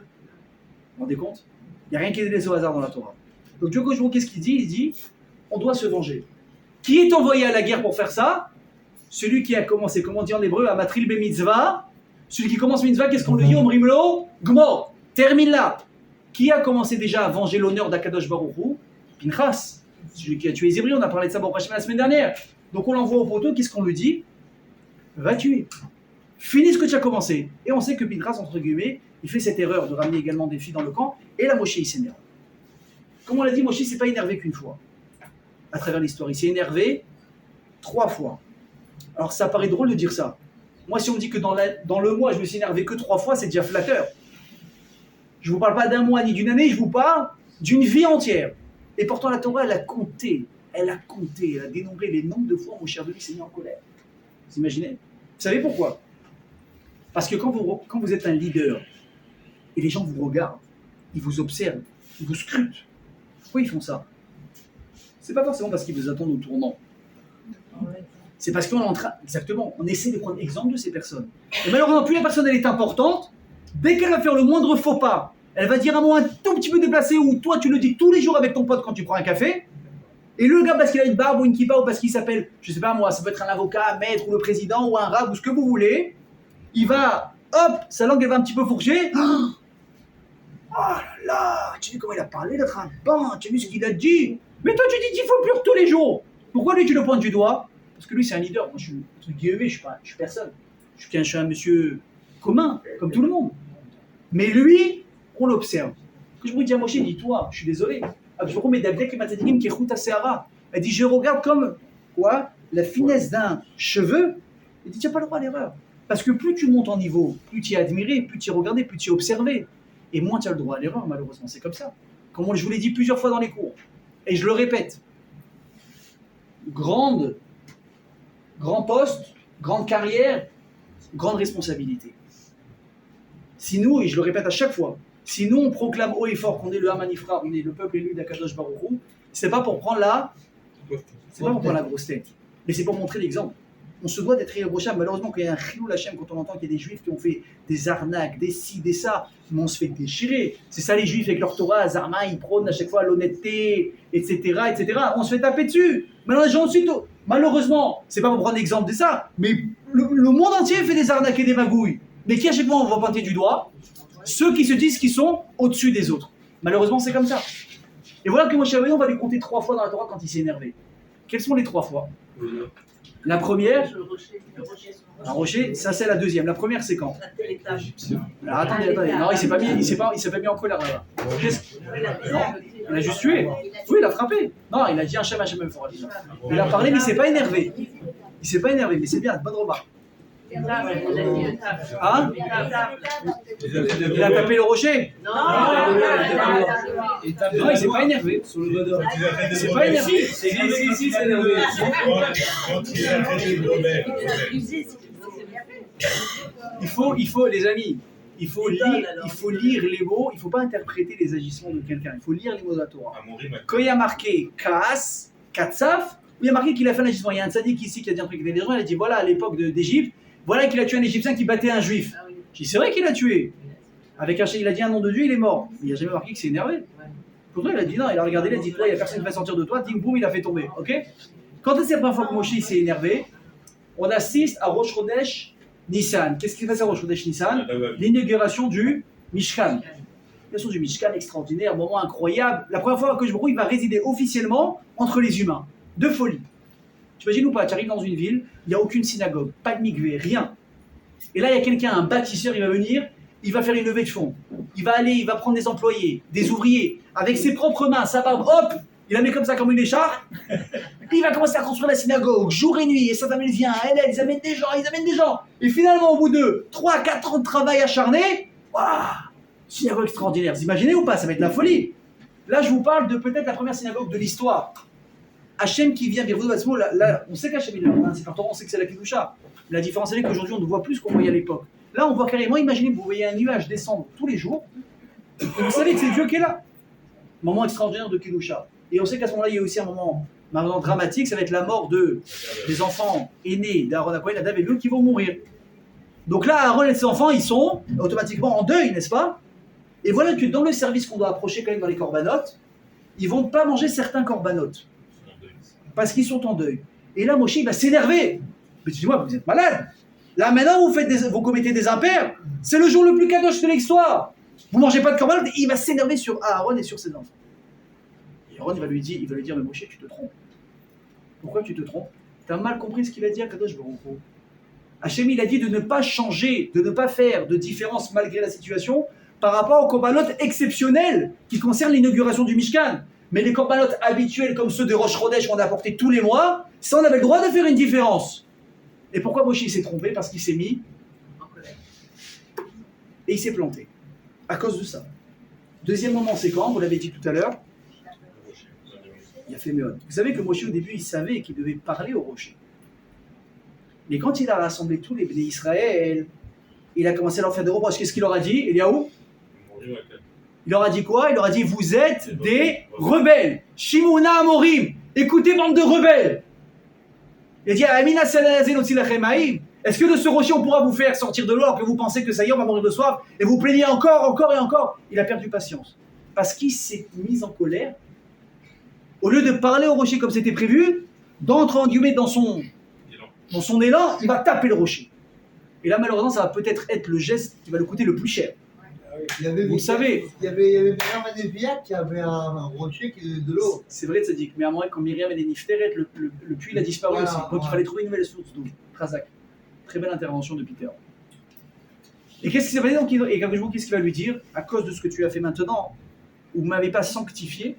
vous rendez compte? Il n'y a rien qui est laissé au hasard dans la Torah. Donc Dieu, qu'est-ce qu'il dit? Il dit, on doit se venger. Qui est envoyé à la guerre pour faire ça? Celui qui a commencé, comment on dit en hébreu, à matril be mitzvah. Celui qui commence mitzvah, qu'est-ce qu'on lui dit? Omrimlo, gmor. Termine là. Qui a commencé déjà à venger l'honneur d'Akadosh Baruch Hu? Pinchas. Celui qui a tué les Hébreux, on a parlé de ça pour la semaine dernière. Donc on l'envoie au poteau, qu'est-ce qu'on lui dit? Va tuer. Finis ce que tu as commencé. Et on sait que Pinchas, entre guillemets, il fait cette erreur de ramener également des filles dans le camp. Et là, Moshe, il s'énerve. Comme on l'a dit, Moshe ne s'est pas énervé qu'une fois. À travers l'histoire, il s'est énervé 3 fois. Alors ça paraît drôle de dire ça. Moi, si on me dit que dans le mois, je me suis énervé que 3 fois, c'est déjà flatteur. Je ne vous parle pas d'un mois ni d'une année, je vous parle d'une vie entière. Et pourtant, la Torah, elle a compté, elle a dénombré les nombres de fois où Moshe Rabbeinu s'est mis en colère. Vous imaginez? Vous savez pourquoi? Parce que quand vous êtes un leader, et les gens vous regardent, ils vous observent, ils vous scrutent. Pourquoi ils font ça? C'est pas forcément parce qu'ils vous attendent au tournant. C'est parce qu'on est en train, exactement, on essaie de prendre exemple de ces personnes. Et malheureusement, plus la personne elle est importante, dès qu'elle va faire le moindre faux pas, elle va dire un mot un tout petit peu déplacé ou toi tu le dis tous les jours avec ton pote quand tu prends un café. Et le gars, parce qu'il a une barbe ou une kippa ou parce qu'il s'appelle, je sais pas moi, ça peut être un avocat, un maître ou le président ou un rab ou ce que vous voulez, il va, hop, sa langue elle va un petit peu fourcher. Oh là là, tu as vu comment il a parlé d'être un ban, tu as vu ce qu'il a dit. Mais toi tu dis qu'il faut pleurer tous les jours. Pourquoi lui tu le pointes du doigt? Parce que lui c'est un leader, moi je suis guillemets, je suis personne. Je suis un monsieur commun, comme tout le monde. Mais lui, on l'observe. Que je vous dis à Moshe, dis-toi, je suis désolé. Elle dit, je regarde comme quoi la finesse d'un cheveu. Elle dit, tu n'as pas le droit à l'erreur. Parce que plus tu montes en niveau, plus tu es admiré, plus tu es regardé, plus tu es observé. Et moins tu as le droit à l'erreur, malheureusement. C'est comme ça. Comme je vous l'ai dit plusieurs fois dans les cours. Et je le répète. Grand poste, grande carrière, grande responsabilité. Si nous, et je le répète à chaque fois, si nous on proclame haut et fort qu'on est le Hamanifra, on est le peuple élu d'Akadosh Baruch Hu, c'est pas pour prendre la grosse tête, mais c'est pour montrer l'exemple. On se doit d'être irréprochable. Malheureusement, quand il y a un chilou Hachem, quand on entend qu'il y a des juifs qui ont fait des arnaques, des ci, des ça, mais on se fait déchirer. C'est ça les juifs avec leur Torah, Zarma, ils prônent à chaque fois l'honnêteté, etc., etc. On se fait taper dessus. Maintenant, les gens ensuite, malheureusement, c'est pas pour prendre l'exemple de ça, mais le monde entier fait des arnaques et des magouilles. Mais qui à chaque fois on va pointer du doigt? Ceux qui se disent qu'ils sont au-dessus des autres. Malheureusement, c'est comme ça. Et voilà que Moshe Rabbeinu, on va lui compter 3 fois dans la Torah quand il s'est énervé. Quelles sont les 3 fois? La première, un rocher, ça c'est la deuxième. La première, c'est quand? Alors attendez. Non, il s'est pas mis en colère là-bas. Non, il a juste tué. Oui, il a frappé. Non, il a dit un Shem fort. Il a parlé, mais il s'est pas énervé. Il s'est pas énervé, mais c'est bien, bonne remarque. Hein? Il a tapé le rocher? Non, il s'est pas énervé. Il s'est pas énervé. Si, c'est énervé. Il faut, les amis, il faut lire les mots, il ne faut pas interpréter les agissements de quelqu'un, il faut lire les mots de la Torah. Quand il y a marqué Kaas, Katsaf, il y a marqué qu'il a fait un agissement. Il y a un tzaddik ici qui a dit un truc avec des gens, il a dit voilà, à l'époque d'Égypte, voilà qu'il a tué un Égyptien qui battait un Juif. J'ai dit c'est vrai qu'il a tué. Il a dit un nom de Dieu, il est mort. Il n'a jamais marqué qu'il s'est énervé. Pourtant, il a dit non, il a regardé, il a dit toi, il n'y a personne qui va sortir de toi, ding boum, il a fait tomber. Ok? Quand c'est la première fois que Moshe s'est énervé, on assiste à Rosh Chodesh Nissan. Qu'est-ce qui se passe à Rosh Chodesh Nissan? L'inauguration du Mishkan. L'inauguration du Mishkan, extraordinaire, moment incroyable. La première fois que je il va résider officiellement entre les humains. De folie. Tu imagines ou pas, tu arrives dans une ville, il n'y a aucune synagogue, pas de mikvé, rien. Et là, il y a quelqu'un, un bâtisseur, il va venir, il va faire une levée de fonds. Il va aller, il va prendre des employés, des ouvriers, avec ses propres mains, sa barbe, hop, il la met comme ça, comme une écharpe. Puis il va commencer à construire la synagogue, jour et nuit, et ça famille vient, ils amènent des gens. Et finalement, au bout de 3-4 ans de travail acharné, waouh, synagogue extraordinaire. Vous imaginez ou pas, ça va être la folie. Là, je vous parle de peut-être la première synagogue de l'histoire. Hachem qui vient, là, on sait qu'Hachem est là, c'est quand on sait que c'est la Kedusha. La différence c'est qu'aujourd'hui on ne voit plus ce qu'on voyait à l'époque. Là on voit carrément, imaginez, vous voyez un nuage descendre tous les jours, Et vous savez que c'est Dieu qui est là. Moment extraordinaire de Kedusha. Et on sait qu'à ce moment-là, il y a aussi un moment maintenant dramatique, ça va être la mort des enfants aînés d'Aaron Akohen, Nadav et Abihu, qui vont mourir. Donc là, Aaron et ses enfants, ils sont automatiquement en deuil, n'est-ce pas? Et voilà que dans le service qu'on doit approcher quand même dans les corbanotes, ils vont pas manger certains corbanotes. Parce qu'ils sont en deuil. Et là, Moshe, il va s'énerver. Mais dis-moi, vous êtes malade. Là, maintenant, vous commettez des impairs. C'est le jour le plus kadosh de l'histoire. Vous mangez pas de corbanotes. Il va s'énerver sur Aaron et sur ses enfants. Et Aaron, il va lui dire, mais Moshe, tu te trompes. Pourquoi tu te trompes? Tu as mal compris ce qu'il a dit à Kadosh Baruch Hu. Hachem, il a dit de ne pas changer, de ne pas faire de différence malgré la situation par rapport aux corbanotes exceptionnels qui concernent l'inauguration du Mishkan. Mais les corbanotes habituels comme ceux de Rosh Chodesh qu'on a apportés tous les mois, ça on avait le droit de faire une différence. Et pourquoi Moshe s'est trompé? Parce qu'il s'est mis en colère. Et il s'est planté. À cause de ça. Deuxième moment, c'est quand? Vous l'avez dit tout à l'heure. Il a fait Méod. Vous savez que Moshe au début, il savait qu'il devait parler au rocher. Mais quand il a rassemblé tous les bénis Israël, il a commencé à leur faire des reproches. Qu'est-ce qu'il leur a dit? Eliaou? Il leur a dit quoi? Il leur a dit, vous êtes des rebelles. Shimona Amorim. Écoutez, bande de rebelles. Il a dit, Amina Salazé Notzilachemaïm. Est-ce que de ce rocher, on pourra vous faire sortir de l'eau alors que vous pensez que ça y est, on va mourir de soif et vous plaignez encore et encore? Il a perdu patience. Parce qu'il s'est mis en colère. Au lieu de parler au rocher comme c'était prévu, d'entrer en guillemets dans son élan, il va taper le rocher. Et là, malheureusement, ça va peut-être être le geste qui va le coûter le plus cher. Vous le savez. Il y avait Myriam et Neviat qui avait un rocher qui de l'eau. C'est vrai, ça dit que mais à un moment, quand Myriam et Nifteret, le puits il a disparu aussi. Donc il fallait trouver une nouvelle source d'eau. Razak. Très belle intervention de Peter. Et qu'est-ce qui s'est passé? Et qu'est-ce qu'il va lui dire? À cause de ce que tu as fait maintenant, où vous ne m'avez pas sanctifié,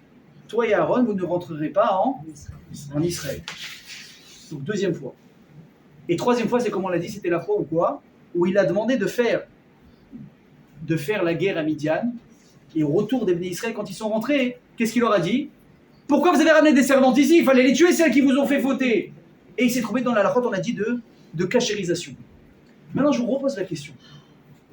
toi et Aaron, vous ne rentrerez pas en Israël. Donc deuxième fois. Et troisième fois, c'est comme on l'a dit, c'était la fois où quoi? Où il a demandé de faire la guerre à Midian. Et au retour des bénis Israël, quand ils sont rentrés, qu'est-ce qu'il leur a dit? Pourquoi vous avez ramené des servantes ici? Il fallait les tuer, celles qui vous ont fait fauter. Et il s'est trouvé dans la halachot, on a dit, de cachérisation. Maintenant, je vous repose la question.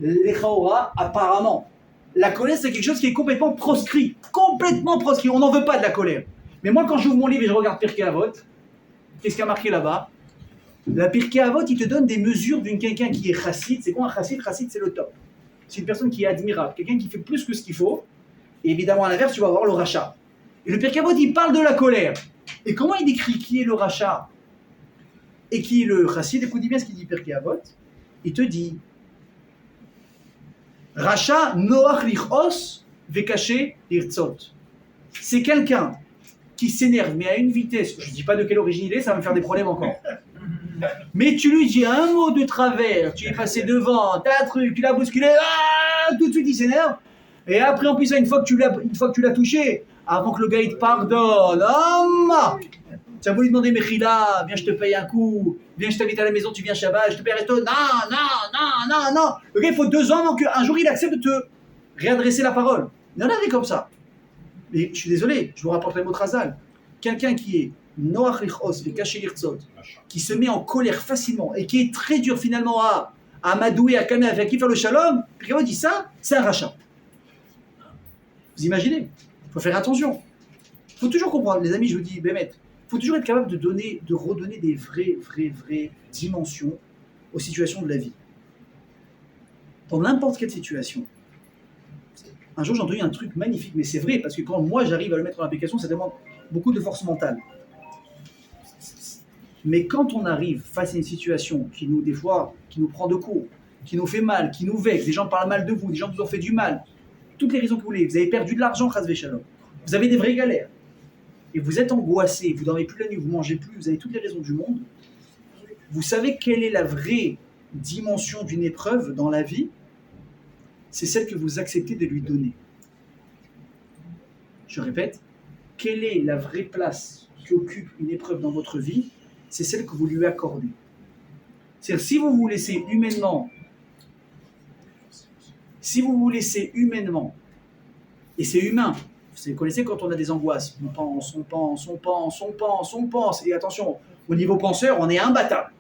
Les Chaora, apparemment, la colère, c'est quelque chose qui est complètement proscrit. Complètement proscrit. On n'en veut pas de la colère. Mais moi, quand j'ouvre mon livre et je regarde Pirkei Avot, qu'est-ce qu'il y a marqué là-bas? La Pirkei Avot, il te donne des mesures d'une quelqu'un qui est chassid. C'est quoi un chassid? Chassid, c'est le top. C'est une personne qui est admirable. Quelqu'un qui fait plus que ce qu'il faut. Et évidemment, à l'inverse, tu vas avoir le rachat. Et le Pirkei Avot, il parle de la colère. Et comment il décrit qui est le rachat et qui est le chassid? Écoute bien ce qu'il dit Pirkei Avot. Il te dit Racha noach lichos vekaché irtzot. C'est quelqu'un qui s'énerve, mais à une vitesse, je ne dis pas de quelle origine il est, ça va me faire des problèmes encore. Mais tu lui dis un mot de travers, tu es passé devant, t'as un truc, tu l'as bousculé, tout de suite il s'énerve. Et après, en plus, une fois que tu l'as touché, avant que le gars il te pardonne, tu as voulu demander Mechila, viens je te paye un coup, viens je t'invite à la maison, tu viens Shabbat, je te paye un resto, non. Le gars il faut 2 ans avant qu'un jour il accepte de te réadresser la parole. Il y en a des comme ça. Mais je suis désolé, je vous rapporte les mots de Razal. Quelqu'un qui est Noach lichos vekaché irtzot, qui se met en colère facilement et qui est très dur finalement à amadouer, à calmer, à qui faire le shalom, puis on dit ça, c'est un rachat. Vous imaginez? Il faut faire attention. Il faut toujours comprendre, les amis, je vous dis, Bémet, il faut toujours être capable de redonner des vraies dimensions aux situations de la vie. Dans n'importe quelle situation. Un jour, j'ai entendu un truc magnifique, mais c'est vrai, parce que quand moi j'arrive à le mettre en application, ça demande beaucoup de force mentale. Mais quand on arrive face à une situation qui nous, des fois, qui nous prend de court, qui nous fait mal, qui nous vexe, des gens parlent mal de vous, des gens vous ont fait du mal, toutes les raisons que vous voulez, vous avez perdu de l'argent, chas v'shalom, vous avez des vraies galères, et vous êtes angoissé, vous dormez plus la nuit, vous mangez plus, vous avez toutes les raisons du monde, vous savez quelle est la vraie dimension d'une épreuve dans la vie? C'est celle que vous acceptez de lui donner. Je répète, quelle est la vraie place qu'occupe une épreuve dans votre vie? C'est celle que vous lui accordez. C'est-à-dire, si vous vous laissez humainement, et c'est humain, vous connaissez quand on a des angoisses, on pense, et attention, au niveau penseur, on est imbattable.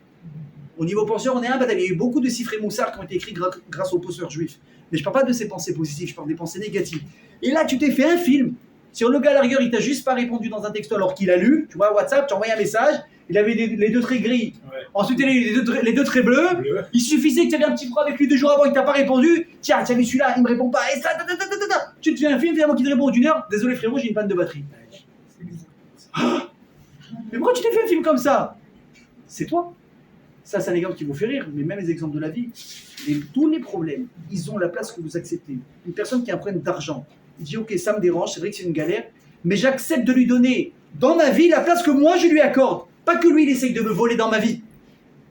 Au niveau penseur, on est un bâtard. Il y a eu beaucoup de Sifré Moussar qui ont été écrits grâce aux penseurs juifs. Mais je ne parle pas de ces pensées positives, je parle des pensées négatives. Et là, tu t'es fait un film. Sur le gars, à la rigueur, il t'a juste pas répondu dans un texto alors qu'il a lu. Tu vois, WhatsApp, tu as envoyé un message, il avait les deux traits gris. Ouais. Ensuite, il a eu les deux traits bleus. Il suffisait que tu avais un petit froid avec lui 2 jours avant, il t'a pas répondu. Tiens, tu as vu celui-là, il me répond pas. Et ça, tu te fais un film, finalement, qui te répond d'une heure. Désolé frérot, j'ai une panne de batterie. Mais pourquoi tu t'es fait un film comme ça? C'est toi. Ça, c'est un exemple qui vous fait rire, mais même les exemples de la vie. Tous les problèmes, ils ont la place que vous acceptez. Une personne qui a un problème d'argent, il dit ok, ça me dérange, c'est vrai que c'est une galère, mais j'accepte de lui donner dans ma vie la place que moi je lui accorde. Pas que lui, il essaye de me voler dans ma vie.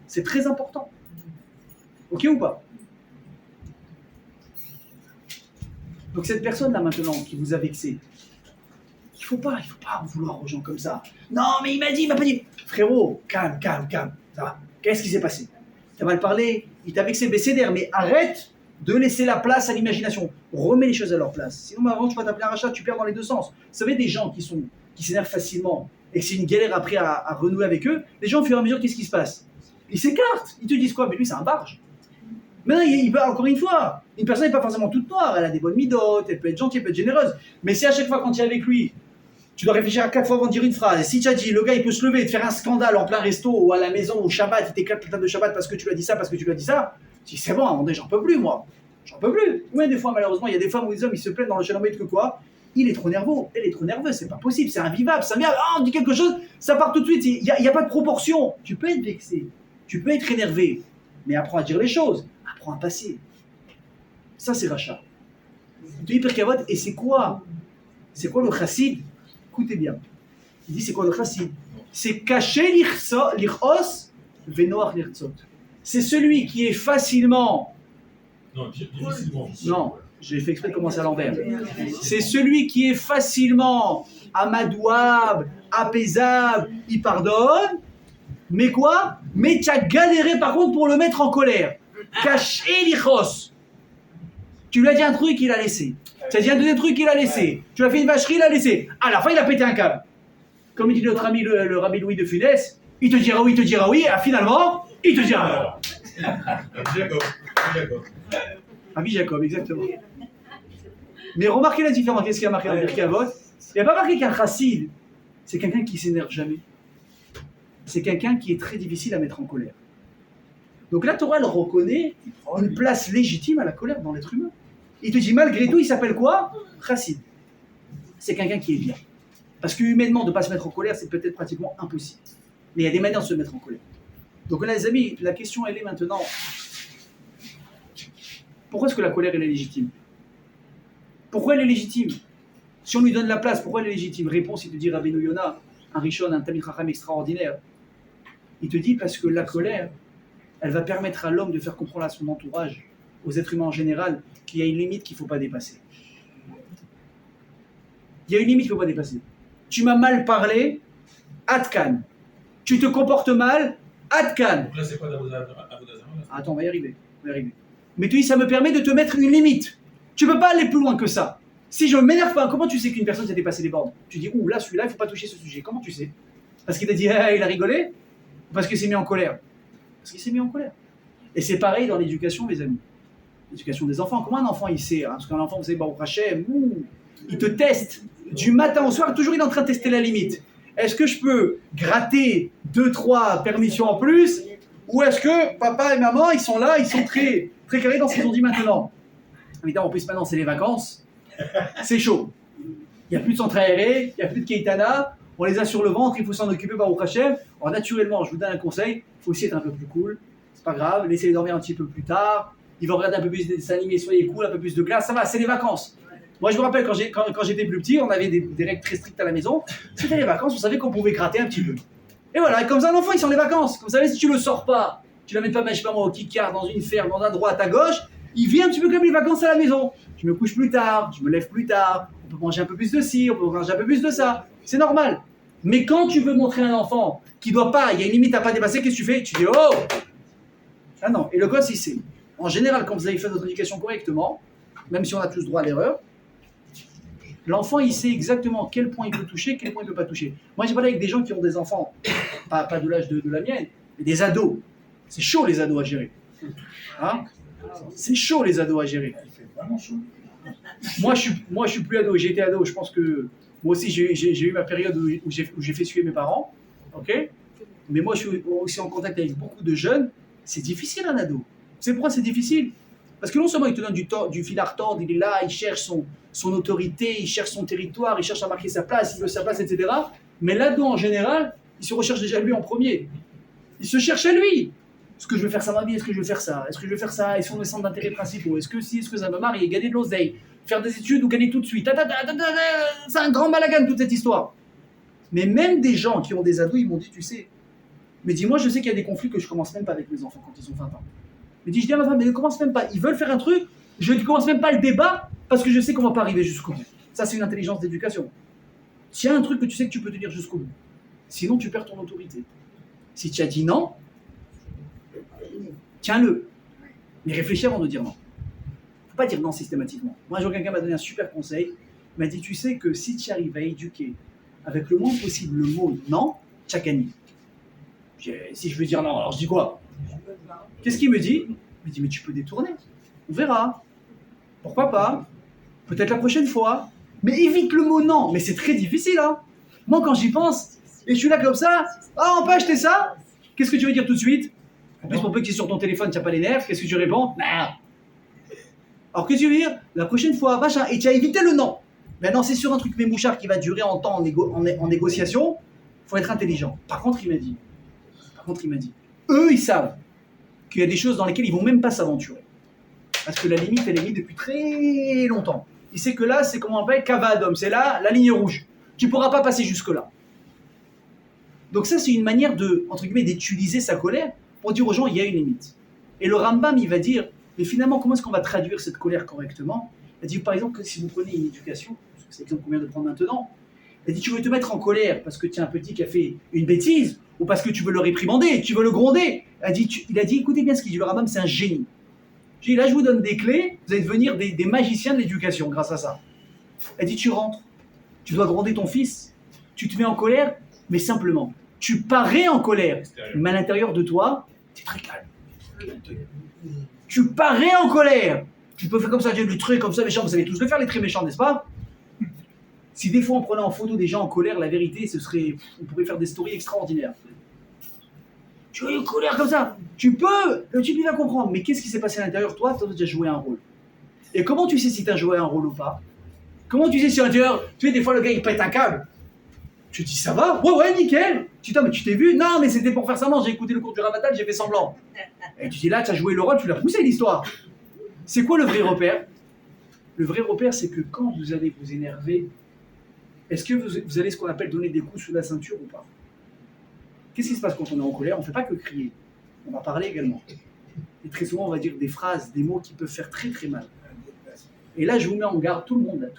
C'est très important. Ok ou pas? Donc cette personne-là maintenant qui vous a vexé, il faut pas en vouloir aux gens comme ça. Non, mais il m'a pas dit. Frérot, calme. Ça va. Qu'est-ce qui s'est passé? T'as mal parlé, il t'a vexé, baissé d'air, mais arrête de laisser la place à l'imagination. Remets les choses à leur place. Sinon, avant, tu vas t'appeler un rachat, tu perds dans les deux sens. Vous savez, des gens qui s'énervent facilement et que c'est une galère après à renouer avec eux, les gens, au fur et à mesure, qu'est-ce qui se passe? Ils s'écartent. Ils te disent quoi? Mais lui, c'est un barge. Mais non, il peut, encore une fois, une personne n'est pas forcément toute noire. Elle a des bonnes midotes, elle peut être gentille, elle peut être généreuse. Mais si à chaque fois, quand tu es avec lui, tu dois réfléchir à 4 fois avant de dire une phrase. Et si tu as dit, le gars, il peut se lever et te faire un scandale en plein resto ou à la maison, au Shabbat, il t'éclate la table de Shabbat parce que tu lui as dit ça, tu dis, c'est bon, à un moment donné, j'en peux plus, moi. J'en peux plus. Ouais, des fois, malheureusement, il y a des femmes où les hommes, ils se plaignent dans le Shalom que quoi? Il est trop nerveux, elle est trop nerveuse, c'est pas possible, c'est invivable, ça vient, on dit quelque chose, ça part tout de suite, il n'y a pas de proportion. Tu peux être vexé, tu peux être énervé, mais apprends à dire les choses, apprends à passer. Ça, c'est rachat. Tu dis Pirkei, et c'est quoi le chassid? Écoutez bien. Il dit c'est quoi le chassid? C'est cacher l'irchos venoach l'irtzot. C'est celui qui est facilement. Non, difficilement. Non, j'ai fait exprès de commencer à l'envers. C'est celui qui est facilement amadouable, apaisable, il pardonne. Mais quoi? Mais tu as galéré par contre pour le mettre en colère. Cacher l'irchos. Tu lui as dit un truc, il a laissé. Tu as dit un deuxième truc, il a laissé. Tu lui as fait une vacherie, il a laissé. À la fin, il a pété un câble. Comme il dit notre ami le rabbi Louis de Funès, il te dira oui, et finalement, il te dira non. Rabbi Jacob, exactement. Mais remarquez la différence. Qu'est-ce qu'il y a marqué dans le Pirkei Avot? Il n'y a pas marqué qu'un chassid, c'est quelqu'un qui s'énerve jamais. C'est quelqu'un qui est très difficile à mettre en colère. Donc la Torah, elle reconnaît une place légitime à la colère dans l'être humain. Il te dit, malgré tout, il s'appelle quoi? Chassid. C'est quelqu'un qui est bien. Parce que humainement, de ne pas se mettre en colère, c'est peut-être pratiquement impossible. Mais il y a des manières de se mettre en colère. Donc là, les amis, la question, elle est maintenant, pourquoi est-ce que la colère, elle est légitime? Pourquoi elle est légitime? Si on lui donne la place, pourquoi elle est légitime? Réponse, il te dit Rabbeinu Yona, un Rishon, un Talmid Chacham extraordinaire. Il te dit parce que la colère, elle va permettre à l'homme de faire comprendre à son entourage, aux êtres humains en général, qu'il y a une limite qu'il ne faut pas dépasser. Il y a une limite qu'il ne faut pas dépasser. Tu m'as mal parlé, Adkan. Tu te comportes mal, Adkan. Donc là, c'est quoi d'Avodazara? Attends, on va y arriver. Mais tu dis, ça me permet de te mettre une limite. Tu ne peux pas aller plus loin que ça. Si je ne m'énerve pas, comment tu sais qu'une personne s'est dépassé les bornes? Tu dis, ouh, là, celui-là, il ne faut pas toucher ce sujet. Comment tu sais? Parce qu'il t'a dit, hey, il a rigolé? Ou parce qu'il s'est mis en colère? Parce qu'il s'est mis en colère. Et c'est pareil dans l'éducation, mes amis. L'éducation des enfants. Comment un enfant, il sait? Parce qu'un enfant, vous savez, Baruch Hashem, il te teste. Du matin au soir, toujours il est en train de tester la limite. Est-ce que je peux gratter 2-3 permissions en plus? Ou est-ce que papa et maman, ils sont là, ils sont très, très carrés dans ce qu'ils ont dit maintenant? Évidemment, en plus, maintenant, c'est les vacances. C'est chaud. Il n'y a plus de centre aéré, il n'y a plus de Keitana. On les a sur le ventre, il faut s'en occuper, Baruch Hashem. Alors, naturellement, je vous donne un conseil, il faut aussi être un peu plus cool. C'est pas grave, laissez-les dormir un petit peu plus tard. Ils vont regarder un peu plus de dessins animés, soyez cool, un peu plus de glace. Ça va, c'est les vacances. Moi, je me rappelle, quand j'étais plus petit, on avait des règles très strictes à la maison. C'était les vacances, vous savez qu'on pouvait gratter un petit peu. Et voilà, et comme ça, un enfant, il sort les vacances. Comme vous savez, si tu le sors pas, tu l'amènes pas, je sais pas moi, au kikar, dans une ferme, dans un droite, à gauche, il vit un petit peu comme les vacances à la maison. Je me couche plus tard, je me lève plus tard, on peut manger un peu plus de ci, on peut manger un peu plus de ça. C'est normal. Mais quand tu veux montrer à un enfant qui doit pas, il y a une limite à pas dépasser, qu'est-ce que tu fais? Tu dis, oh! Ah non, et le gosse, il sait. En général, quand vous avez fait votre éducation correctement, même si on a tous droit à l'erreur, l'enfant, il sait exactement quel point il peut toucher, quel point il ne peut pas toucher. Moi, j'ai parlé avec des gens qui ont des enfants, pas de l'âge de la mienne, mais des ados. C'est chaud les ados à gérer. Hein? C'est chaud les ados à gérer. Il fait vraiment chaud. Moi, je suis plus ado. J'ai été ado. Je pense que moi aussi, j'ai eu ma période où j'ai fait suer mes parents. Ok? Mais moi, je suis aussi en contact avec beaucoup de jeunes. C'est difficile un ado. C'est pourquoi c'est difficile. Parce que non seulement il te donne du fil à retordre, il est là, il cherche son autorité, il cherche son territoire, il cherche à marquer sa place, il veut sa place, etc. Mais l'ado en général, il se recherche déjà lui en premier. Il se cherche à lui. Est-ce que je veux faire ça dans ma vie? Est-ce que je veux faire ça? Est-ce que je veux faire ça? Ils sont mes centres d'intérêt principaux. Est-ce que si, est-ce que ça me marie? Gagner de l'oseille, faire des études ou gagner tout de suite. C'est un grand balagan toute cette histoire. Mais même des gens qui ont des ados, ils m'ont dit, tu sais, mais dis-moi, je sais qu'il y a des conflits que je commence même pas avec mes enfants quand ils ont 20 ans. Mais dis, je dis à ma femme, mais ne commence même pas. Ils veulent faire un truc, je ne commence même pas le débat parce que je sais qu'on va pas arriver jusqu'au bout. Ça, c'est une intelligence d'éducation. Tiens un truc que tu sais que tu peux tenir jusqu'au bout. Sinon, tu perds ton autorité. Si tu as dit non, tiens-le. Mais réfléchis avant de dire non. Il ne faut pas dire non systématiquement. Moi, un jour, quelqu'un m'a donné un super conseil. Il m'a dit, tu sais que si tu arrives à éduquer avec le moins possible le mot non, tu as gagné. Si je veux dire non, alors je dis quoi? Qu'est-ce qu'il me dit? Il me dit, mais tu peux détourner. On verra. Pourquoi pas? Peut-être la prochaine fois. Mais évite le mot non. Mais c'est très difficile, hein. Moi, quand j'y pense, et je suis là comme ça, ah, on peut acheter ça? Qu'est-ce que tu veux dire tout de suite? En plus, pour peu que tu es sur ton téléphone, tu n'as pas les nerfs, qu'est-ce que tu réponds? Non. Alors, qu'est-ce que tu veux dire? La prochaine fois, machin, et tu as évité le non. Maintenant, c'est sur un truc mémouchard qui va durer en temps en négociation, il faut être intelligent. Par contre, il m'a dit, eux, ils savent qu'il y a des choses dans lesquelles ils ne vont même pas s'aventurer. Parce que la limite, elle est mise depuis très longtemps. Il sait que là, c'est comment on appelle Cavadum, c'est là la ligne rouge. Tu ne pourras pas passer jusque-là. Donc ça, c'est une manière de, entre guillemets, d'utiliser sa colère pour dire aux gens, il y a une limite. Et le Rambam, il va dire, mais finalement, comment est-ce qu'on va traduire cette colère correctement? Il dit, par exemple, que si vous prenez une éducation, c'est l'exemple qu'on vient de prendre maintenant, il dit, tu veux te mettre en colère parce que tu as un petit qui a fait une bêtise, ou parce que tu veux le réprimander, tu veux le gronder. Il a dit, écoutez bien ce qu'il dit, le Rambam, c'est un génie. Il dit, là, je vous donne des clés, vous allez devenir des magiciens de l'éducation grâce à ça. Il dit, tu rentres, tu dois gronder ton fils, tu te mets en colère, mais simplement, tu parais en colère, mais à l'intérieur de toi, tu es très calme. Tu parais en colère. Tu peux faire comme ça, des traits comme ça méchants, vous savez tous le faire, les traits méchants, n'est-ce pas? Si des fois on prenait en photo des gens en colère, la vérité, on pourrait faire des stories extraordinaires. Tu as une colère comme ça, tu peux, le type il va comprendre, mais qu'est-ce qui s'est passé à l'intérieur? Toi, tu as déjà joué un rôle. Et comment tu sais si tu as joué un rôle ou pas? Comment tu sais si à l'intérieur, tu sais, des fois le gars il pète un câble. Tu te dis ça va? Ouais, nickel. Tu dis, mais tu t'es vu? Non, mais c'était pour faire semblant, j'ai écouté le cours du Ramadan, j'ai fait semblant. Et tu dis là, tu as joué le rôle, tu l'as poussé l'histoire. C'est quoi le vrai repère? Le vrai repère, c'est que quand vous allez vous énerver, est-ce que vous allez ce qu'on appelle donner des coups sous la ceinture ou pas? Qu'est-ce qui se passe quand on est en colère? On ne fait pas que crier, on va parler également. Et très souvent, on va dire des phrases, des mots qui peuvent faire très très mal. Et là, je vous mets en garde, tout le monde,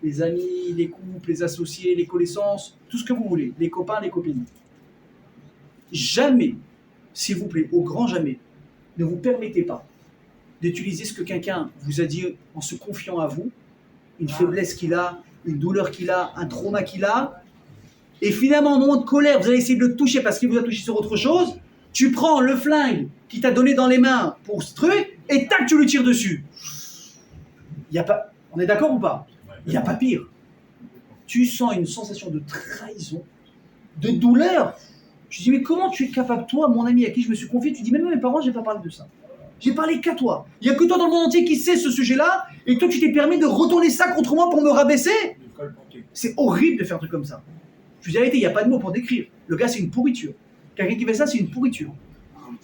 les amis, les couples, les associés, les connaissances, tout ce que vous voulez, les copains, les copines. Jamais, s'il vous plaît, au grand jamais, ne vous permettez pas d'utiliser ce que quelqu'un vous a dit en se confiant à vous, une faiblesse qu'il a, une douleur qu'il a, un trauma qu'il a, et finalement, au moment de colère, vous allez essayer de le toucher parce qu'il vous a touché sur autre chose, tu prends le flingue qu'il t'a donné dans les mains pour ce truc, et tac, tu lui tires dessus. Y a pas, on est d'accord ou pas? Il n'y a pas pire. Tu sens une sensation de trahison, de douleur. Je dis, mais comment tu es capable, toi, mon ami à qui je me suis confié, tu dis, même mes parents, je n'ai pas parlé de ça. J'ai parlé qu'à toi. Il n'y a que toi dans le monde entier qui sait ce sujet-là, et toi, tu t'es permis de retourner ça contre moi pour me rabaisser. C'est horrible de faire un truc comme ça. Je vous dis la vérité, il n'y a pas de mots pour décrire. Le gars, c'est une pourriture. Quelqu'un qui fait ça, c'est une pourriture.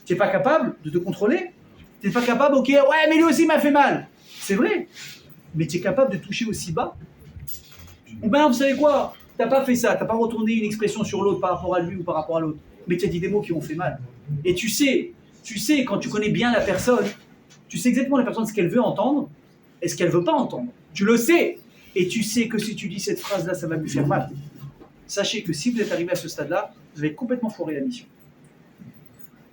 Tu n'es pas capable de te contrôler. Tu n'es pas capable, ok, ouais, mais lui aussi m'a fait mal. C'est vrai. Mais tu es capable de toucher aussi bas. Ou bien, vous savez quoi? Tu n'as pas fait ça, tu n'as pas retourné une expression sur l'autre par rapport à lui ou par rapport à l'autre. Mais tu as dit des mots qui ont fait mal. Et tu sais, quand tu connais bien la personne, tu sais exactement la personne ce qu'elle veut entendre et ce qu'elle ne veut pas entendre. Tu le sais. Et tu sais que si tu dis cette phrase-là, ça va lui faire mal. Sachez que si vous êtes arrivé à ce stade-là, vous avez complètement foiré la mission.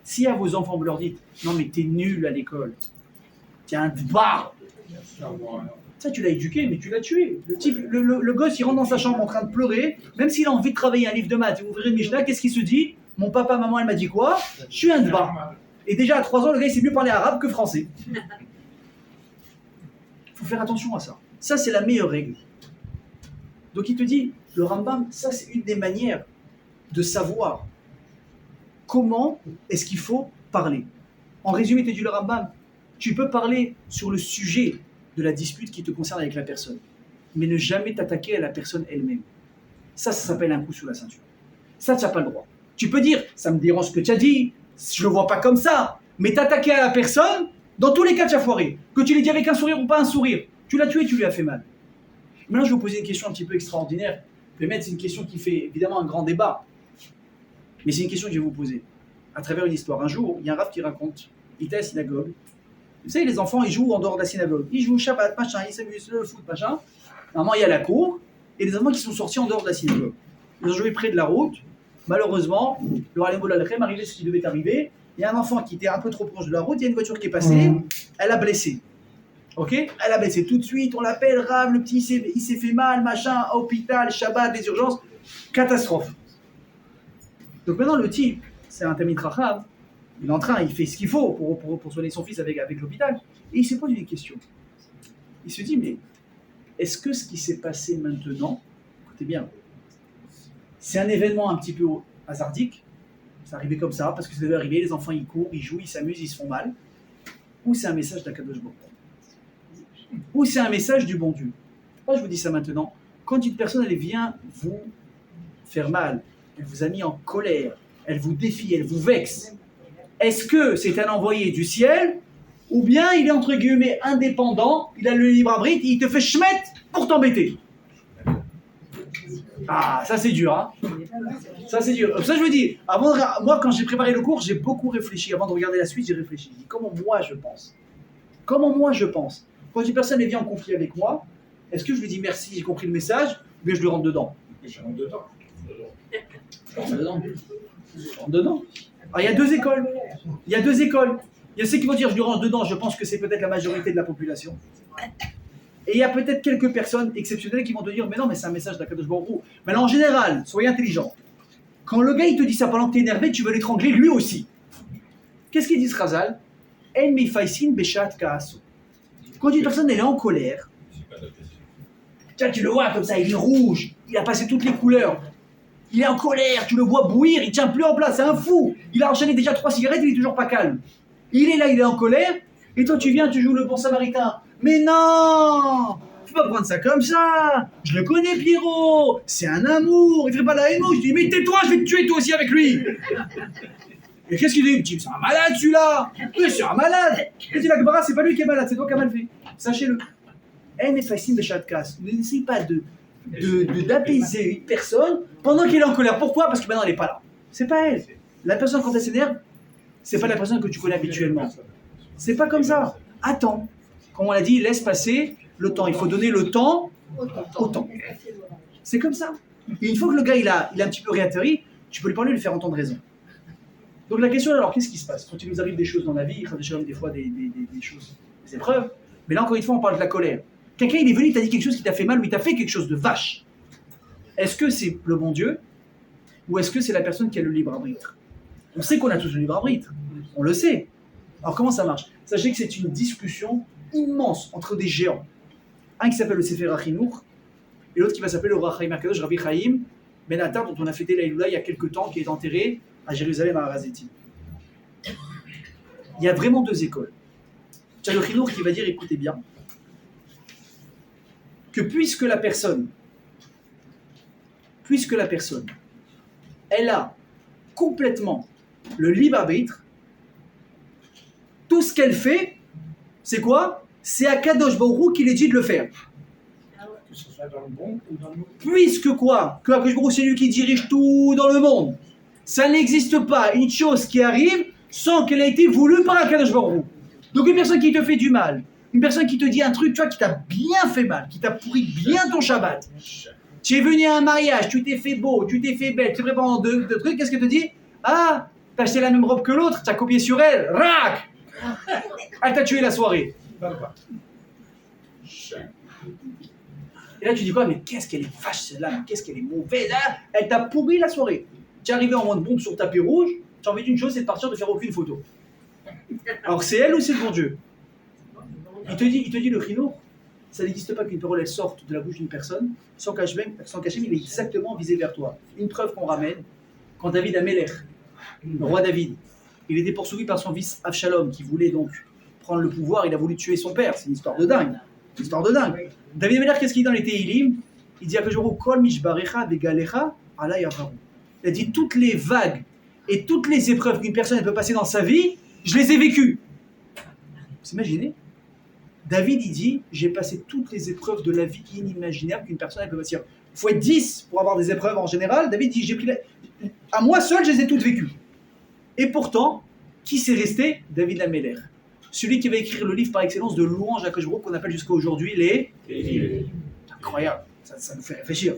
Si à vos enfants, vous leur dites « Non mais t'es nul à l'école, t'es un dbar », ça tu l'as éduqué, mais tu l'as tué. Le gosse, il rentre dans sa chambre en train de pleurer, même s'il a envie de travailler un livre de maths, vous ouvrez une Mishnah, qu'est-ce qu'il se dit? Mon papa, maman, elle m'a dit quoi? Je suis un dbar. Et déjà à 3 ans, le gars il sait mieux parler arabe que français. Il faut faire attention à ça. Ça, c'est la meilleure règle. Donc il te dit, le Rambam, ça c'est une des manières de savoir comment est-ce qu'il faut parler. En résumé, te dit le Rambam, tu peux parler sur le sujet de la dispute qui te concerne avec la personne, mais ne jamais t'attaquer à la personne elle-même. Ça s'appelle un coup sur la ceinture. Ça, tu n'as pas le droit. Tu peux dire, ça me dérange ce que tu as dit, je ne le vois pas comme ça, mais t'attaquer à la personne, dans tous les cas, tu as foiré. Que tu l'aies dit avec un sourire ou pas un sourire, tu l'as tué, tu lui as fait mal. Maintenant, je vais vous poser une question un petit peu extraordinaire. C'est une question qui fait évidemment un grand débat, mais c'est une question que je vais vous poser à travers une histoire. Un jour, il y a un rav qui raconte, il était à la synagogue. Vous savez, les enfants, ils jouent en dehors de la synagogue. Ils jouent au Shabbat, machin, ils s'amusent, le foot, machin. Normalement, il y a la cour, et les enfants qui sont sortis en dehors de la synagogue. Ils ont joué près de la route. Malheureusement, le Ralem Bolalchem arrivait ce qui devait arriver. Il y a un enfant qui était un peu trop proche de la route, il y a une voiture qui est passée, elle a blessé. Ok? Elle a blessé tout de suite, on l'appelle, Rav, le petit, il s'est fait mal, machin, hôpital, Shabbat, les urgences. Catastrophe. Donc maintenant, le type, c'est un Tamid Racham, il est en train, il fait ce qu'il faut pour soigner son fils avec l'hôpital. Et il se pose une question. Il se dit, mais est-ce que ce qui s'est passé maintenant, écoutez bien, c'est un événement un petit peu hasardique, c'est arrivé comme ça, parce que ça devait arriver, les enfants ils courent, ils jouent, ils s'amusent, ils se font mal, ou c'est un message d'Akadosh Baruch Hu, ou c'est un message du bon Dieu. Moi je vous dis ça maintenant, quand une personne elle vient vous faire mal, elle vous a mis en colère, elle vous défie, elle vous vexe, est-ce que c'est un envoyé du ciel, ou bien il est entre guillemets indépendant, il a le libre arbitre, il te fait schmette pour t'embêter? Ah, ça c'est dur, hein. Ça c'est dur. Ça je vous dis, moi quand j'ai préparé le cours, j'ai beaucoup réfléchi. Avant de regarder la suite, j'ai réfléchi. J'ai dit, comment moi je pense? Comment moi je pense? Quand une personne vient en conflit avec moi, est-ce que je lui dis merci, j'ai compris le message, ou bien je lui rentre dedans? Je rentre dedans. Je rentre dedans. Je rentre dedans. Alors il y a deux écoles. Il y a deux écoles. Il y a ceux qui vont dire je lui rentre dedans, je pense que c'est peut-être la majorité de la population. Et il y a peut-être quelques personnes exceptionnelles qui vont te dire mais non, mais c'est un message d'Akadosh Baruch Hu. Mais là, en général, soyez intelligent. Quand le gars il te dit ça pendant que t'es énervé, tu veux l'étrangler lui aussi. Qu'est-ce qu'il dit Razal? En mifaisin beshat kaaso. Quand une personne elle est en colère, tiens, tu le vois comme ça, il est rouge, il a passé toutes les couleurs. Il est en colère, tu le vois bouillir, il tient plus en place, c'est un fou. Il a enchaîné déjà 3 cigarettes, il est toujours pas calme. Il est là, il est en colère, et toi tu viens, tu joues le bon samaritain. Mais non, faut pas prendre ça comme ça. Je le connais, Pierrot. C'est un amour. Il ferait pas la haine. Je dis, mais tais-toi, je vais te tuer toi aussi avec lui. Et qu'est-ce qu'il dit? Il dit, c'est un malade celui-là. Oui, c'est un malade. Il dit, la Gemara, c'est pas lui qui est malade, c'est toi qui as mal fait. Sachez-le. Elle n'est facile de chatkas. N'essaye pas d'apaiser une personne pendant qu'elle est en colère. Pourquoi? Parce que maintenant elle n'est pas là. C'est pas elle. La personne quand elle s'énerve, c'est pas la personne que tu connais habituellement. C'est pas comme ça. Attends. Comme on l'a dit, laisse passer le temps. Il faut donner le temps au temps. C'est comme ça. Et une fois que le gars il a un petit peu réatterri, tu peux lui parler, lui faire entendre raison. Donc la question alors, qu'est-ce qui se passe? Quand il nous arrive des choses dans la vie, des fois des choses, des épreuves, mais là encore une fois on parle de la colère. Quelqu'un il est venu, il t'a dit quelque chose qui t'a fait mal ou il t'a fait quelque chose de vache. Est-ce que c'est le bon Dieu ou est-ce que c'est la personne qui a le libre arbitre? On sait qu'on a tous le libre arbitre. On le sait. Alors comment ça marche? Sachez que c'est une discussion immense entre des géants. Un qui s'appelle le Sefer HaChinuch et l'autre qui va s'appeler le Rachaim HaKadosh, Rabbi Chaim Ben Attar, dont on a fêté l'Aïloula il y a quelques temps, qui est enterré à Jérusalem à Har-Hazeitim. Il y a vraiment deux écoles. Tu as le Chinuch qui va dire, écoutez bien, que puisque la personne, elle a complètement le libre arbitre, tout ce qu'elle fait, c'est quoi? C'est à Kadosh Baruch Hu qui lui dit de le faire. Que ce soit dans le bon ou dans le mauvais. Puisque quoi? Que Kadosh Baruch Hu c'est lui qui dirige tout dans le monde. Ça n'existe pas une chose qui arrive sans qu'elle ait été voulue par Kadosh Baruch Hu. Donc une personne qui te fait du mal, une personne qui te dit un truc, tu vois, qui t'a bien fait mal, qui t'a pourri bien ton Shabbat. Tu es venu à un mariage, tu t'es fait beau, tu t'es fait belle, tu te prépares en deux trucs, qu'est-ce qu'elle te dit? Ah, t'as acheté la même robe que l'autre, t'as copié sur elle, rac! Elle t'a tué la soirée. Et là tu dis quoi? Mais qu'est-ce qu'elle est vache celle-là, mais qu'est-ce qu'elle est mauvaise, hein? Elle t'a pourri la soirée. Tu es arrivé en mode bombe sur tapis rouge, tu as envie d'une chose, c'est de partir de faire aucune photo. Alors c'est elle ou c'est le bon Dieu? Il te dit le chinour, ça n'existe pas qu'une parole elle sorte de la bouche d'une personne sans qu'Hachem il est exactement visé vers toi. Une preuve qu'on ramène, quand David Améler, le roi David, il était poursuivi par son fils Avshalom qui voulait donc prendre le pouvoir, il a voulu tuer son père, c'est une histoire de dingue. Une histoire de dingue. David Améler, qu'est-ce qu'il dit dans les Tehillim? Il dit à Kajoro, Kol mishbarecha vegalecha ala yavaru. Il a dit toutes les vagues et toutes les épreuves qu'une personne elle peut passer dans sa vie, je les ai vécues. Vous imaginez? David, il dit, j'ai passé toutes les épreuves de la vie inimaginables qu'une personne elle peut passer. Il faut être 10 pour avoir des épreuves en général. David dit, à moi seul, je les ai toutes vécues. Et pourtant, qui s'est resté? David Améler. Celui qui va écrire le livre par excellence de louanges à Kajbro qu'on appelle jusqu'à aujourd'hui les... Incroyable, ça nous fait réfléchir.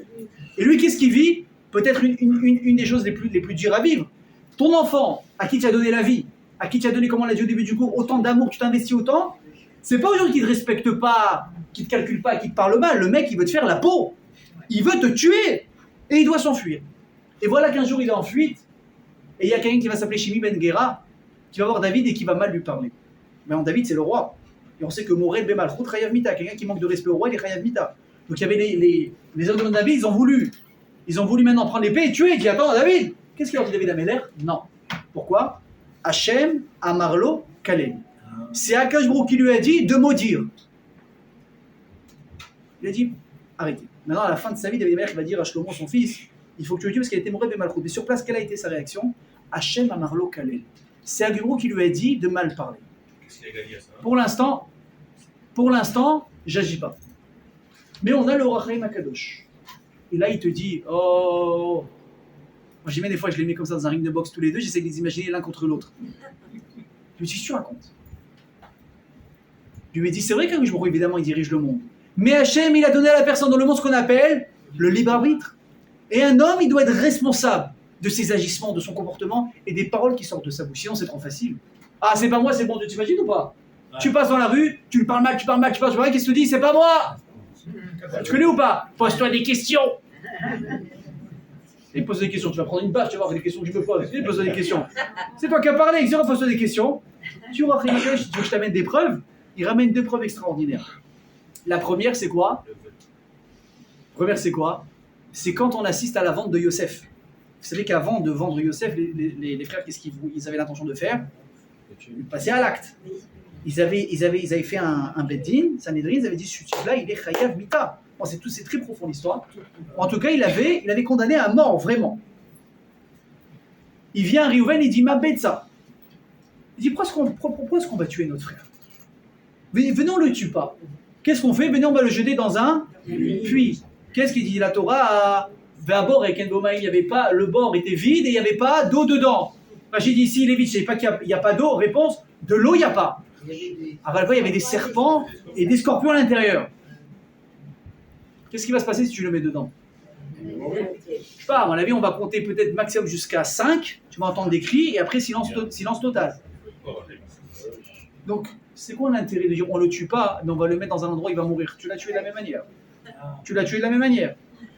Et lui, qu'est-ce qu'il vit? Peut-être une des choses les plus dures à vivre. Ton enfant, à qui tu as donné la vie, à qui tu as donné, comme on l'a dit au début du cours, autant d'amour, tu t'investis autant, c'est pas aujourd'hui qu'il ne te respecte pas, qu'il ne te calcule pas, qu'il te parle mal. Le mec, il veut te faire la peau. Il veut te tuer. Et il doit s'enfuir. Et voilà qu'un jour, il est en fuite. Et il y a quelqu'un qui va s'appeler Shimi Ben Gera, qui va voir David et qui va mal lui parler. Mais en David, c'est le roi. Et on sait que Morel Bemalchut Chayav Mita, quelqu'un qui manque de respect au roi, il est Chayav Mita. Donc il y avait les hommes de David, ils ont voulu maintenant prendre l'épée et tuer. Il dit, attends, David, qu'est-ce qu'il a dit David Améler? Non. Pourquoi? Hachem Amarlo Kalem. C'est Akash Baruch qui lui a dit de maudire. Il a dit, arrêtez. Maintenant, à la fin de sa vie, David Améler va dire à Shlomo, son fils, il faut que tu le dises parce qu'il était Morel Bemalchut. Mais sur place, quelle a été sa réaction? Hachem Amarlo Kalem. C'est Akash Baruch qui lui a dit de mal parler. Pour l'instant, j'agis pas. Mais on a le Rachaim Akadosh. Et là, il te dit, oh... Moi, j'aimais des fois, je les mets comme ça dans un ring de boxe tous les deux, j'essaie de les imaginer l'un contre l'autre. Je me dis, tu racontes. Je lui ai dit, c'est vrai qu'un jour, évidemment, il dirige le monde. Mais Hachem, il a donné à la personne dans le monde ce qu'on appelle le libre arbitre. Et un homme, il doit être responsable de ses agissements, de son comportement et des paroles qui sortent de sa bouche. Sinon, c'est trop facile. Ah, c'est pas moi, c'est bon Dieu, tu imagines ou pas? Ouais. Tu passes dans la rue, tu le parles mal, tu parles mal, qu'est-ce que tu te dis? C'est pas moi! Tu connais ou pas? Pose-toi des questions! Et pose des questions, tu vas prendre une bâche, tu vas voir les questions que je me pose. Pose-toi des questions. C'est toi qui as parlé, pose-toi des questions. Tu vas après, tu veux que je t'amène des preuves? Il ramène 2 preuves extraordinaires. La première, c'est quoi? C'est quand on assiste à la vente de Yosef. Vous savez qu'avant de vendre Yosef, les frères, qu'est-ce qu'ils avaient l'intention de faire? Ils passaient à l'acte. Ils avaient fait un beddin, Sanhedrin, ils avaient dit celui-là, il est chayav mita. Bon, c'est très profond l'histoire. En tout cas, il avait condamné à mort, vraiment. Il vient à Réhouven, il dit ma betza. Il dit pourquoi est-ce qu'on va tuer notre frère? Venez, on ne le tue pas. Qu'est-ce qu'on fait? Venez, on va le jeter dans un puits. Qu'est-ce qu'il dit la Torah? Bord et Kenboma, il n'y avait pas, le bord était vide et il n'y avait pas d'eau dedans. J'ai dit ici, Lévi, je ne sais pas qu'il n'y a pas d'eau. Réponse, de l'eau, il n'y a pas. Alors, il y avait des serpents et des scorpions à l'intérieur. Qu'est-ce qui va se passer si tu le mets dedans? Je sais pas, à mon avis, on va compter peut-être maximum jusqu'à 5. Tu vas entendre des cris et après, silence total. Donc, c'est quoi l'intérêt de dire on ne le tue pas, mais on va le mettre dans un endroit où il va mourir? Tu l'as tué de la même manière.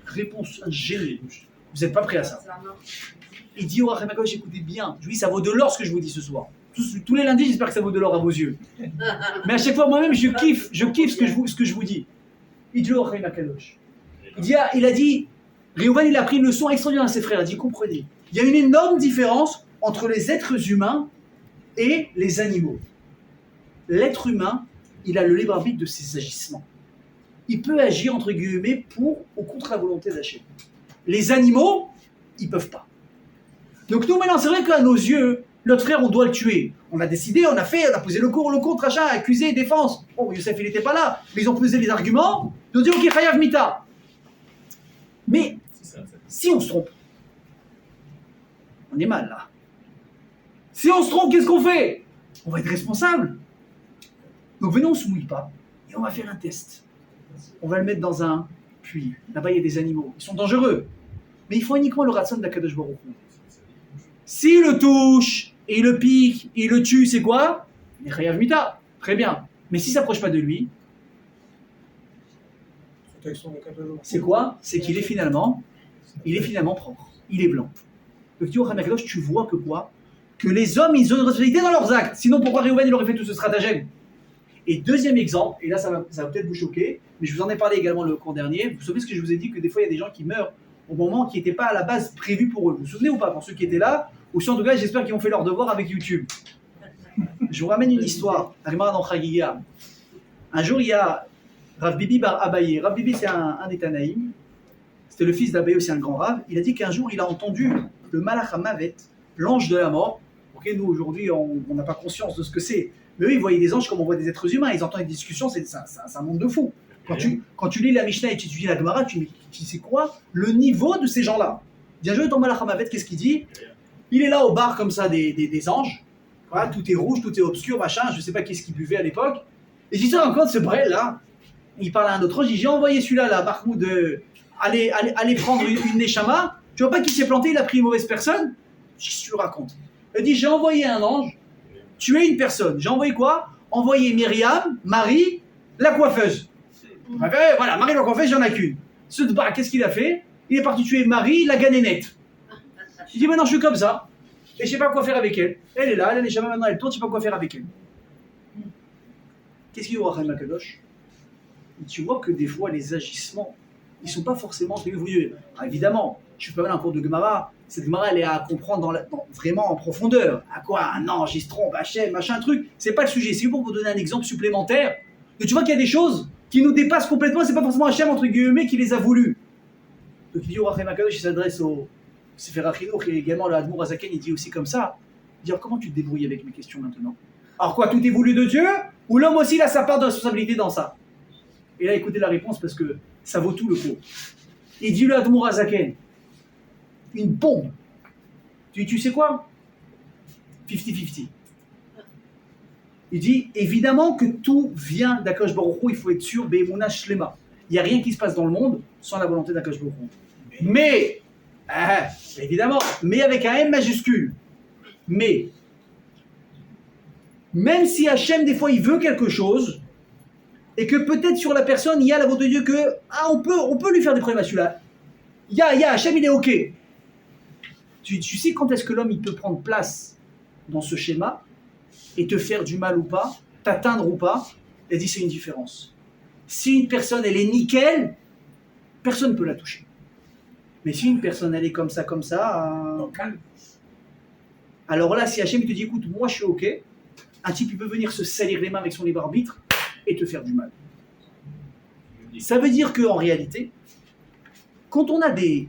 Réponse gênée. Vous n'êtes pas prêts à ça. Il dit au Rachem Akadosh, écoutez bien, je vous dis ça vaut de l'or ce que je vous dis ce soir. Tous les lundis, j'espère que ça vaut de l'or à vos yeux. Mais à chaque fois, moi-même, je kiffe ce que je vous dis. Il dit au Rachem Akadosh. Il a dit, Réhouven, il a pris une leçon extraordinaire à ses frères. Il a dit, comprenez, il y a une énorme différence entre les êtres humains et les animaux. L'être humain, il a le libre arbitre de ses agissements. Il peut agir, entre guillemets, pour ou contre la volonté d'Hachem. Les animaux, ils ne peuvent pas. Donc nous, maintenant, c'est vrai qu'à nos yeux, notre frère, on doit le tuer. On a décidé, on a posé le contre, achat, accusé, défense. Bon, Youssef, il n'était pas là, mais ils ont posé les arguments. Ils ont dit, ok, Chayav Mita. Mais, si on se trompe, on est mal, là. Si on se trompe, qu'est-ce qu'on fait? On va être responsable. Donc venez, on ne se mouille pas, et on va faire un test. On va le mettre dans un puits. Là-bas, il y a des animaux. Ils sont dangereux. Mais il faut uniquement le ratson d'Akadosh Baruch Hu. S'il le touche, et il le pique, et il le tue, c'est quoi? Il est Chayav Mita. Très bien. Mais s'il ne s'approche pas de lui, c'est quoi? C'est qu'il est finalement propre. Il est blanc. Donc tu vois, tu vois que quoi? que les hommes, ils ont une responsabilité dans leurs actes. Sinon, pourquoi Réhouven, il aurait fait tout ce stratagème? Et deuxième exemple, et là, ça va peut-être vous choquer, mais je vous en ai parlé également le cours dernier. Vous vous souvenez ce que je vous ai dit, que des fois, il y a des gens qui meurent au moment qui n'était pas à la base prévu pour eux. Vous vous souvenez ou pas, pour ceux qui étaient là? Ou si en tout cas, j'espère qu'ils ont fait leur devoir avec YouTube. Je vous ramène une histoire. Un jour, il y a Rav Bibi Bar Abaye. Rav Bibi, c'est un des Tanaïm. C'était le fils d'Abaye, aussi un grand Rav. Il a dit qu'un jour, il a entendu le Malach HaMavet, l'ange de la mort. Ok, nous, aujourd'hui, on n'a pas conscience de ce que c'est. Mais eux, ils voyaient des anges comme on voit des êtres humains. Ils entendent des discussions, c'est un monde de fou. Quand tu lis la Mishnah et tu lis la Gemara, tu sais quoi? Le niveau de ces gens-là. Bien joué, ton Malach HaMavet, qu'est-ce qu'il dit? Il est là au bar comme ça des anges. Voilà, tout est rouge, tout est obscur, machin. Je ne sais pas qu'est-ce qu'il buvait à l'époque. Et je dis ça encore, ce Brel là. Il parle à un autre ange. J'ai envoyé celui-là, là, Mahmoud, aller prendre une Neshama. Tu vois pas qu'il s'est planté, il a pris une mauvaise personne? Qu'est-ce que tu le racontes? Il dit, j'ai envoyé un ange, tuer une personne. J'ai envoyé quoi? Envoyé Myriam, Marie, la coiffeuse. Voilà, Marie la coiffeuse, j'en ai qu'une. Ce bar, qu'est-ce qu'il a fait? Il est parti tuer Marie, la ganénette. Il dit, maintenant je suis comme ça. Et je sais pas quoi faire avec elle. Elle est là, elle est jamais maintenant, elle tourne, je sais pas quoi faire avec elle. Qu'est-ce qu'il y aura, Chaim Akadosh? Tu vois que des fois, les agissements, ils sont pas forcément voulus. Évidemment, je suis pas mal en cours de Gemara. Cette Gemara, elle est à comprendre vraiment en profondeur. À quoi? Un ange, il se trompe, Hachem, machin truc. C'est pas le sujet. C'est pour vous donner un exemple supplémentaire. Et tu vois qu'il y a des choses qui nous dépassent complètement. C'est pas forcément Hachem, entre guillemets, qui les a voulu. Donc il dit au Chaim Akadosh, il s'adresse au Sefer HaChinuch et également le Admour Azaken, il dit aussi comme ça. Il dit, alors comment tu te débrouilles avec mes questions maintenant? Alors quoi, tout est voulu de Dieu? Ou l'homme aussi, il a sa part de responsabilité dans ça? Et là, écoutez la réponse parce que ça vaut tout le coup. Il dit le Admour Azaken, une bombe. Tu sais quoi? 50-50. Il dit, évidemment que tout vient d'Akadosh Baruch Hu, il faut être sûr, Be'emuna Shlema. Il n'y a rien qui se passe dans le monde sans la volonté d'Akadosh Baruch Hu. Mais, évidemment, mais avec un M majuscule. Mais, même si Hachem, des fois, il veut quelque chose, et que peut-être sur la personne, il y a la volonté de Dieu que, on peut lui faire des problèmes à celui-là. Il y a Hachem, il est OK. Tu sais quand est-ce que l'homme, il peut prendre place dans ce schéma, et te faire du mal ou pas, t'atteindre ou pas? Il dit, c'est une différence. Si une personne, elle est nickel, personne ne peut la toucher. Mais si une personne, elle est comme ça, alors là, si Hachem il te dit, écoute, moi je suis OK, un type il peut venir se salir les mains avec son libre arbitre et te faire du mal. Ça veut dire qu'en réalité, quand on a des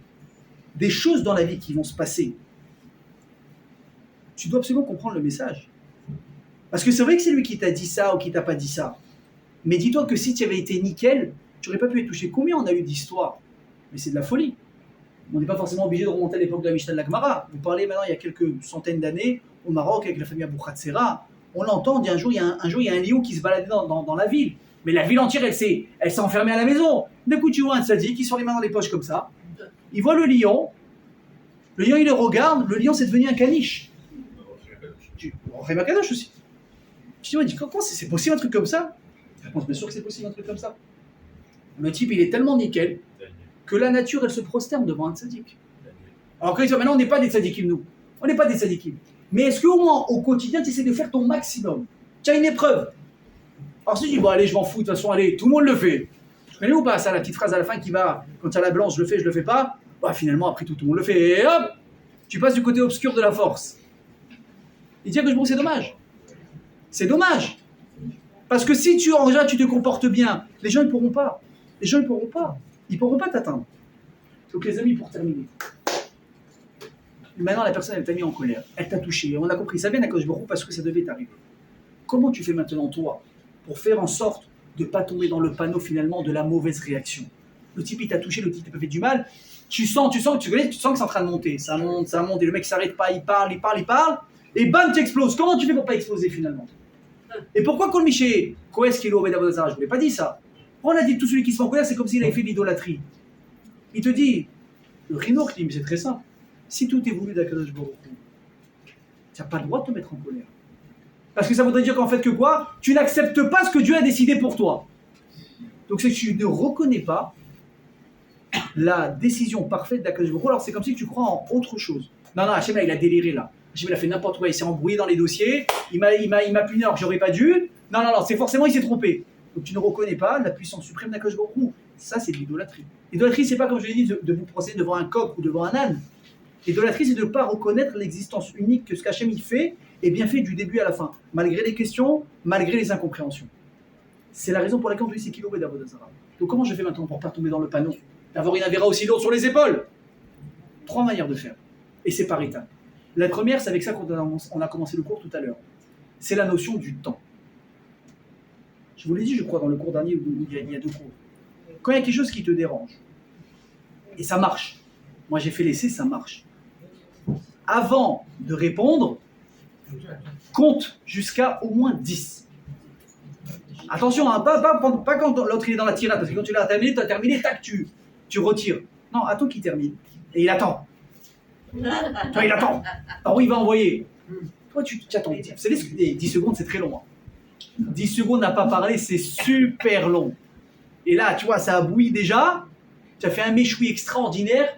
choses dans la vie qui vont se passer, tu dois absolument comprendre le message. Parce que c'est vrai que c'est lui qui t'a dit ça ou qui t'a pas dit ça. Mais dis-toi que si tu avais été nickel, tu n'aurais pas pu être touché. Combien on a eu d'histoires? Mais c'est de la folie. On n'est pas forcément obligé de remonter à l'époque de la Mishnah de la Gemara. Vous parlez maintenant, il y a quelques centaines d'années, au Maroc, avec la famille Abou Khatsera, on l'entend, un jour, il y a un lion qui se baladait dans la ville. Mais la ville entière, elle s'est enfermée à la maison. D'un coup, tu vois un tzaddik qui sort les mains dans les poches comme ça. Il voit le lion, il le regarde, le lion, c'est devenu un caniche. Chaim Akadosh aussi. Tu dis, comment c'est possible un truc comme ça? Je pense bien sûr que c'est possible un truc comme ça. Le type, il est tellement nickel que la nature, elle se prosterne devant un tzaddik. Alors quand ils disent, maintenant, on n'est pas des tzaddikim, nous. On n'est pas des tzaddikim. Mais est-ce qu'au moins, au quotidien, tu essaies de faire ton maximum? Tu as une épreuve. Alors si tu dis, bon, allez, je m'en fous, de toute façon, allez, tout le monde le fait. Tu connais ou pas ça, la petite phrase à la fin qui va, quand tu as la blanche, je le fais pas. Bah, finalement, après tout le monde le fait. Et hop, tu passes du côté obscur de la force. Il dit que bon, c'est dommage. C'est dommage. Parce que si tu te comportes bien, les gens ne pourront pas. Les gens ne pourront pas. Ils ne pourront pas t'atteindre. Donc les amis, pour terminer. Maintenant, la personne, elle t'a mis en colère. Elle t'a touché. On a compris. Ça vient d'Akadosh Baruch Hu parce que ça devait t'arriver. Comment tu fais maintenant, toi, pour faire en sorte de ne pas tomber dans le panneau, finalement, de la mauvaise réaction? Le type, il t'a touché, le type t'a fait du mal. Tu sens que c'est en train de monter. Ça monte. Et le mec s'arrête pas. Il parle. Et bam, tu exploses. Comment tu fais pour pas exploser, finalement? Et pourquoi Kol Miché, Koes Kilo Bedavozara? Je ne vous l'ai pas dit ça. On a dit tout celui qui se met en colère, c'est comme s'il avait fait de l'idolâtrie. Il te dit, le Rhinoch dit, mais c'est très simple. Si tout est voulu d'Akadosh Baruch Hu, tu n'as pas le droit de te mettre en colère. Parce que ça voudrait dire qu'en fait que quoi? Tu n'acceptes pas ce que Dieu a décidé pour toi. Donc c'est que tu ne reconnais pas la décision parfaite d'Akadosh Baruch Hu. Alors c'est comme si tu crois en autre chose. Non, Hachem là, il a déliré là. Il a fait n'importe quoi, il s'est embrouillé dans les dossiers, il m'a puni alors que j'aurais pas dû. Non, c'est forcément il s'est trompé. Donc tu ne reconnais pas la puissance suprême d'Akadosh Baruch Hu. Ça, c'est de l'idolâtrie. L'idolâtrie, c'est pas comme je l'ai dit de vous procéder devant un coq ou devant un âne. L'idolâtrie, c'est de ne pas reconnaître l'existence unique que ce qu'Hachem il fait est bien fait du début à la fin, malgré les questions, malgré les incompréhensions. C'est la raison pour laquelle on dit c'est Kilobé d'Avodazara. Donc comment je fais maintenant pour ne pas tomber dans le panneau, d'avoir une avéra aussi lourde sur les épaules? 3 manières de faire, et c'est par étapes. La première, c'est avec ça qu'on a commencé le cours tout à l'heure. C'est la notion du temps. Je vous l'ai dit, je crois, dans le cours dernier, où il y a 2 cours. Quand il y a quelque chose qui te dérange, et ça marche, moi j'ai fait l'essai, ça marche. Avant de répondre, compte jusqu'à au moins 10. Attention, hein, pas quand l'autre est dans la tirade, parce que quand tu l'as terminé, tac, tu retires. Non, attends qu'il termine. Et il attend. Toi, il attend. Alors, il va envoyer. Toi, tu attends. Vous savez, 10 secondes, c'est très long. Hein. 10 secondes n'a pas parlé, c'est super long. Et là, tu vois, ça a bouilli déjà. Tu as fait un méchoui extraordinaire.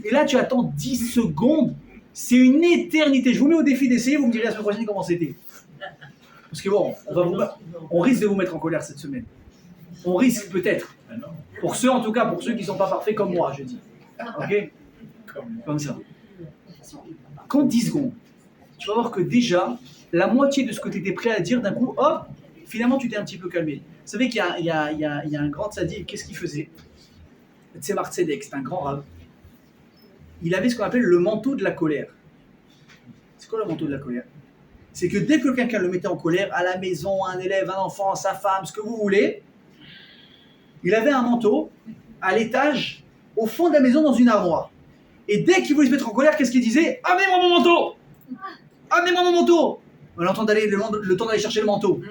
Et là, tu attends 10 secondes. C'est une éternité. Je vous mets au défi d'essayer. Vous me direz la semaine prochaine comment c'était. Parce que bon, on risque de vous mettre en colère cette semaine. On risque peut-être. Pour ceux, en tout cas, pour ceux qui ne sont pas parfaits comme moi, je dis. Ok? Comme ça. Compte 10 secondes. Tu vas voir que déjà, la moitié de ce que tu étais prêt à dire, d'un coup, hop, finalement, tu t'es un petit peu calmé. Vous savez qu'il y a un grand tzaddik, qu'est-ce qu'il faisait? Tzemar Tzedek, c'est un grand rab. Il avait ce qu'on appelle le manteau de la colère. C'est quoi le manteau de la colère? C'est que dès que quelqu'un le mettait en colère, à la maison, un élève, un enfant, sa femme, ce que vous voulez, il avait un manteau à l'étage, au fond de la maison, dans une armoire. Et dès qu'il voulait se mettre en colère, qu'est-ce qu'il disait? Amenez-moi mon manteau! Amenez-moi mon manteau! On a le temps d'aller chercher le manteau.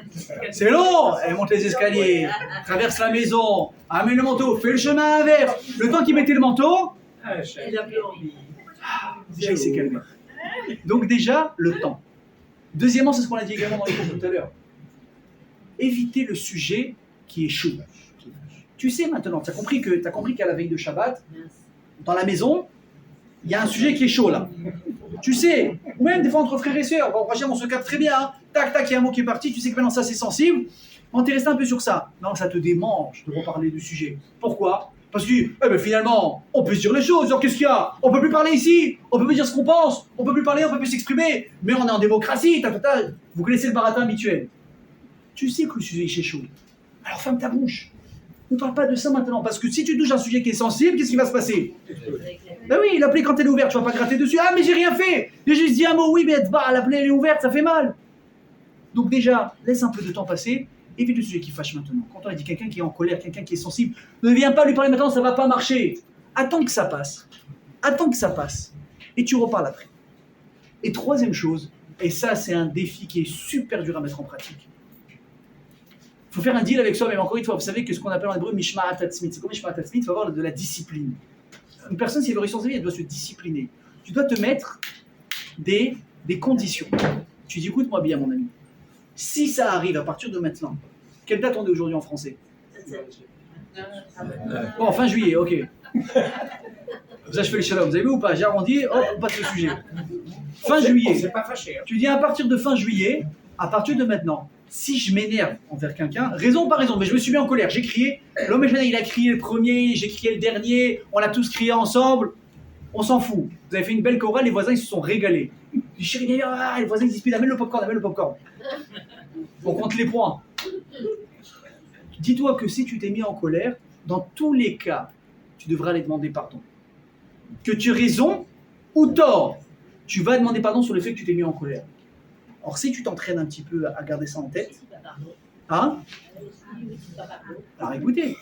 C'est long! Elle monte les escaliers, traverse la maison, amène le manteau, fait le chemin inverse. Le temps qu'il mettait le manteau, Il a plus envie. déjà il s'est calmé. Donc déjà, le temps. Deuxièmement, c'est ce qu'on a dit également dans les cours tout à l'heure. Éviter le sujet qui est chaud. Tu sais maintenant, tu as compris qu'à la veille de Shabbat, dans la maison, il y a un sujet qui est chaud là. Tu sais, ou même des fois entre frères et sœurs, bon, franchement on se capte très bien, hein. Tac, tac, il y a un mot qui est parti, tu sais que maintenant ça c'est sensible, on t'est resté un peu sur ça. Non, ça te démange de reparler du sujet. Pourquoi? Parce que finalement, on peut se dire les choses, alors qu'est-ce qu'il y a? On peut plus parler ici, on peut plus dire ce qu'on pense, on peut plus parler, on peut plus s'exprimer, mais on est en démocratie, vous connaissez le baratin habituel. Tu sais que le sujet est chaud, alors ferme ta bouche. Ne parle pas de ça maintenant, parce que si tu touches un sujet qui est sensible, qu'est-ce qui va se passer? Ben oui, la plaie quand elle est ouverte, tu vas pas gratter dessus. Ah mais j'ai rien fait, j'ai juste dit un mot, oui mais la plaie elle est ouverte, ça fait mal. Donc déjà, laisse un peu de temps passer, évite le sujet qui fâche maintenant. Quand on a dit quelqu'un qui est en colère, quelqu'un qui est sensible, ne viens pas lui parler maintenant, ça va pas marcher. Attends que ça passe. Et tu reparles après. Et troisième chose, et ça c'est un défi qui est super dur à mettre en pratique. Il faut faire un deal avec soi-même. Encore une fois, vous savez que ce qu'on appelle en hébreu Mishma'at Atzmit, c'est quoi Mishma'at Atzmit? Il faut avoir de la discipline. Une personne, si elle veut réussir dans sa vie, elle doit se discipliner. Tu dois te mettre des conditions. Tu dis, écoute-moi bien, mon ami. Si ça arrive à partir de maintenant, quelle date on est aujourd'hui en français? Bon, fin juillet, ok. Ça, je fais le shalom. Vous avez vu ou pas? J'ai arrondi, hop, on passe le sujet. Fin juillet. C'est pas fâché. Hein. Tu dis à partir de fin juillet, à partir de maintenant, si je m'énerve envers quelqu'un, raison par raison, mais je me suis mis en colère, j'ai crié, l'homme il a crié le premier, j'ai crié le dernier, on a tous crié ensemble, on s'en fout. Vous avez fait une belle chorale, les voisins ils se sont régalés. Les voisins ils se disputent, amène le popcorn. On compte les points. Dis-toi que si tu t'es mis en colère, dans tous les cas, tu devras aller demander pardon. Que tu aies raison ou tort, tu vas demander pardon sur le fait que tu t'es mis en colère. Or, si tu t'entraînes un petit peu à garder ça en tête, hein? Alors écoutez,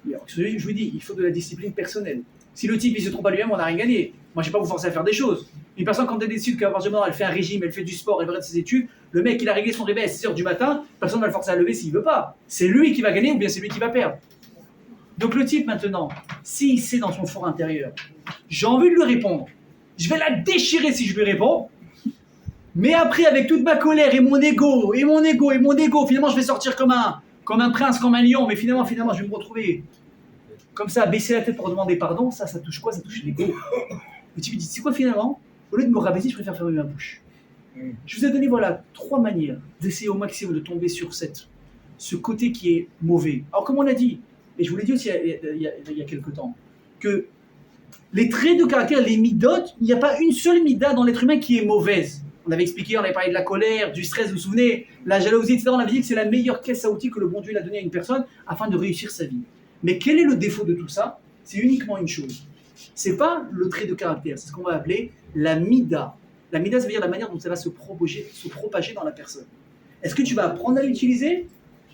je vous dis, il faut de la discipline personnelle. Si le type il se trompe à lui-même, on n'a rien gagné. Moi, je ne vais pas vous forcer à faire des choses. Une personne, quand elle décide qu'à partir du moment où elle fait un régime, elle fait du sport, elle va de ses études, le mec, il a réglé son réveil à 6h du matin, personne ne va le forcer à lever s'il ne veut pas. C'est lui qui va gagner ou bien c'est lui qui va perdre. Donc le type, maintenant, s'il sait dans son fort intérieur, j'ai envie de lui répondre, je vais la déchirer si je lui réponds, mais après, avec toute ma colère et mon ego, finalement, je vais sortir comme un prince, comme un lion, mais finalement, je vais me retrouver comme ça, baisser la tête pour demander pardon. Ça touche quoi? Ça touche l'ego. Le type, il dit, c'est quoi finalement? Au lieu de me rabaisser, je préfère fermer ma bouche. Je vous ai donné voilà 3 manières d'essayer au maximum de tomber sur ce côté qui est mauvais. Alors comme on a dit, et je vous l'ai dit aussi il y a quelques temps, que les traits de caractère, les midotes, il n'y a pas une seule mida dans l'être humain qui est mauvaise. On avait expliqué, on avait parlé de la colère, du stress, vous vous souvenez, la jalousie, etc. On avait dit que c'est la meilleure caisse à outils que le bon Dieu a donnée à une personne afin de réussir sa vie. Mais quel est le défaut de tout ça? C'est uniquement une chose. C'est pas le trait de caractère, c'est ce qu'on va appeler la mida. La mida, ça veut dire la manière dont ça va se propager dans la personne. Est-ce que tu vas apprendre à l'utiliser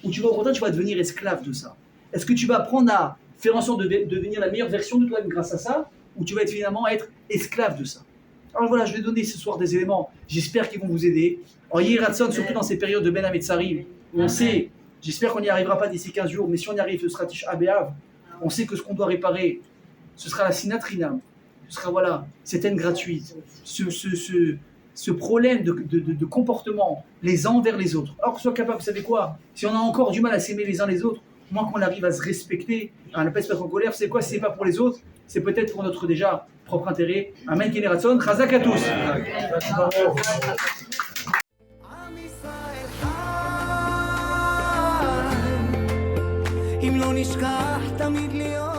ou tu vas au contraire, tu vas devenir esclave de ça? Est-ce que tu vas apprendre à faire en sorte de devenir la meilleure version de toi-même grâce à ça ou tu vas finalement être esclave de ça? Alors voilà, je vais donner ce soir des éléments, j'espère qu'ils vont vous aider. En Yératson, surtout dans ces périodes de Ben Hametzarim, on sait, j'espère qu'on n'y arrivera pas d'ici 15 jours, mais si on y arrive, ce sera Tish Abéav. On sait que ce qu'on doit réparer, ce sera la Sinatrinam, ce sera voilà, cette haine gratuite, ce problème de comportement les uns envers les autres. Alors qu'on soit capable, vous savez quoi, si on a encore du mal à s'aimer les uns les autres, au moins qu'on arrive à se respecter, à ne pas se mettre en colère, c'est quoi, si c'est pas pour les autres, c'est peut-être pour notre déjà propre intérêt. Amen, Keneratson, Chazak à tous. אם לא נשכח תמיד להיות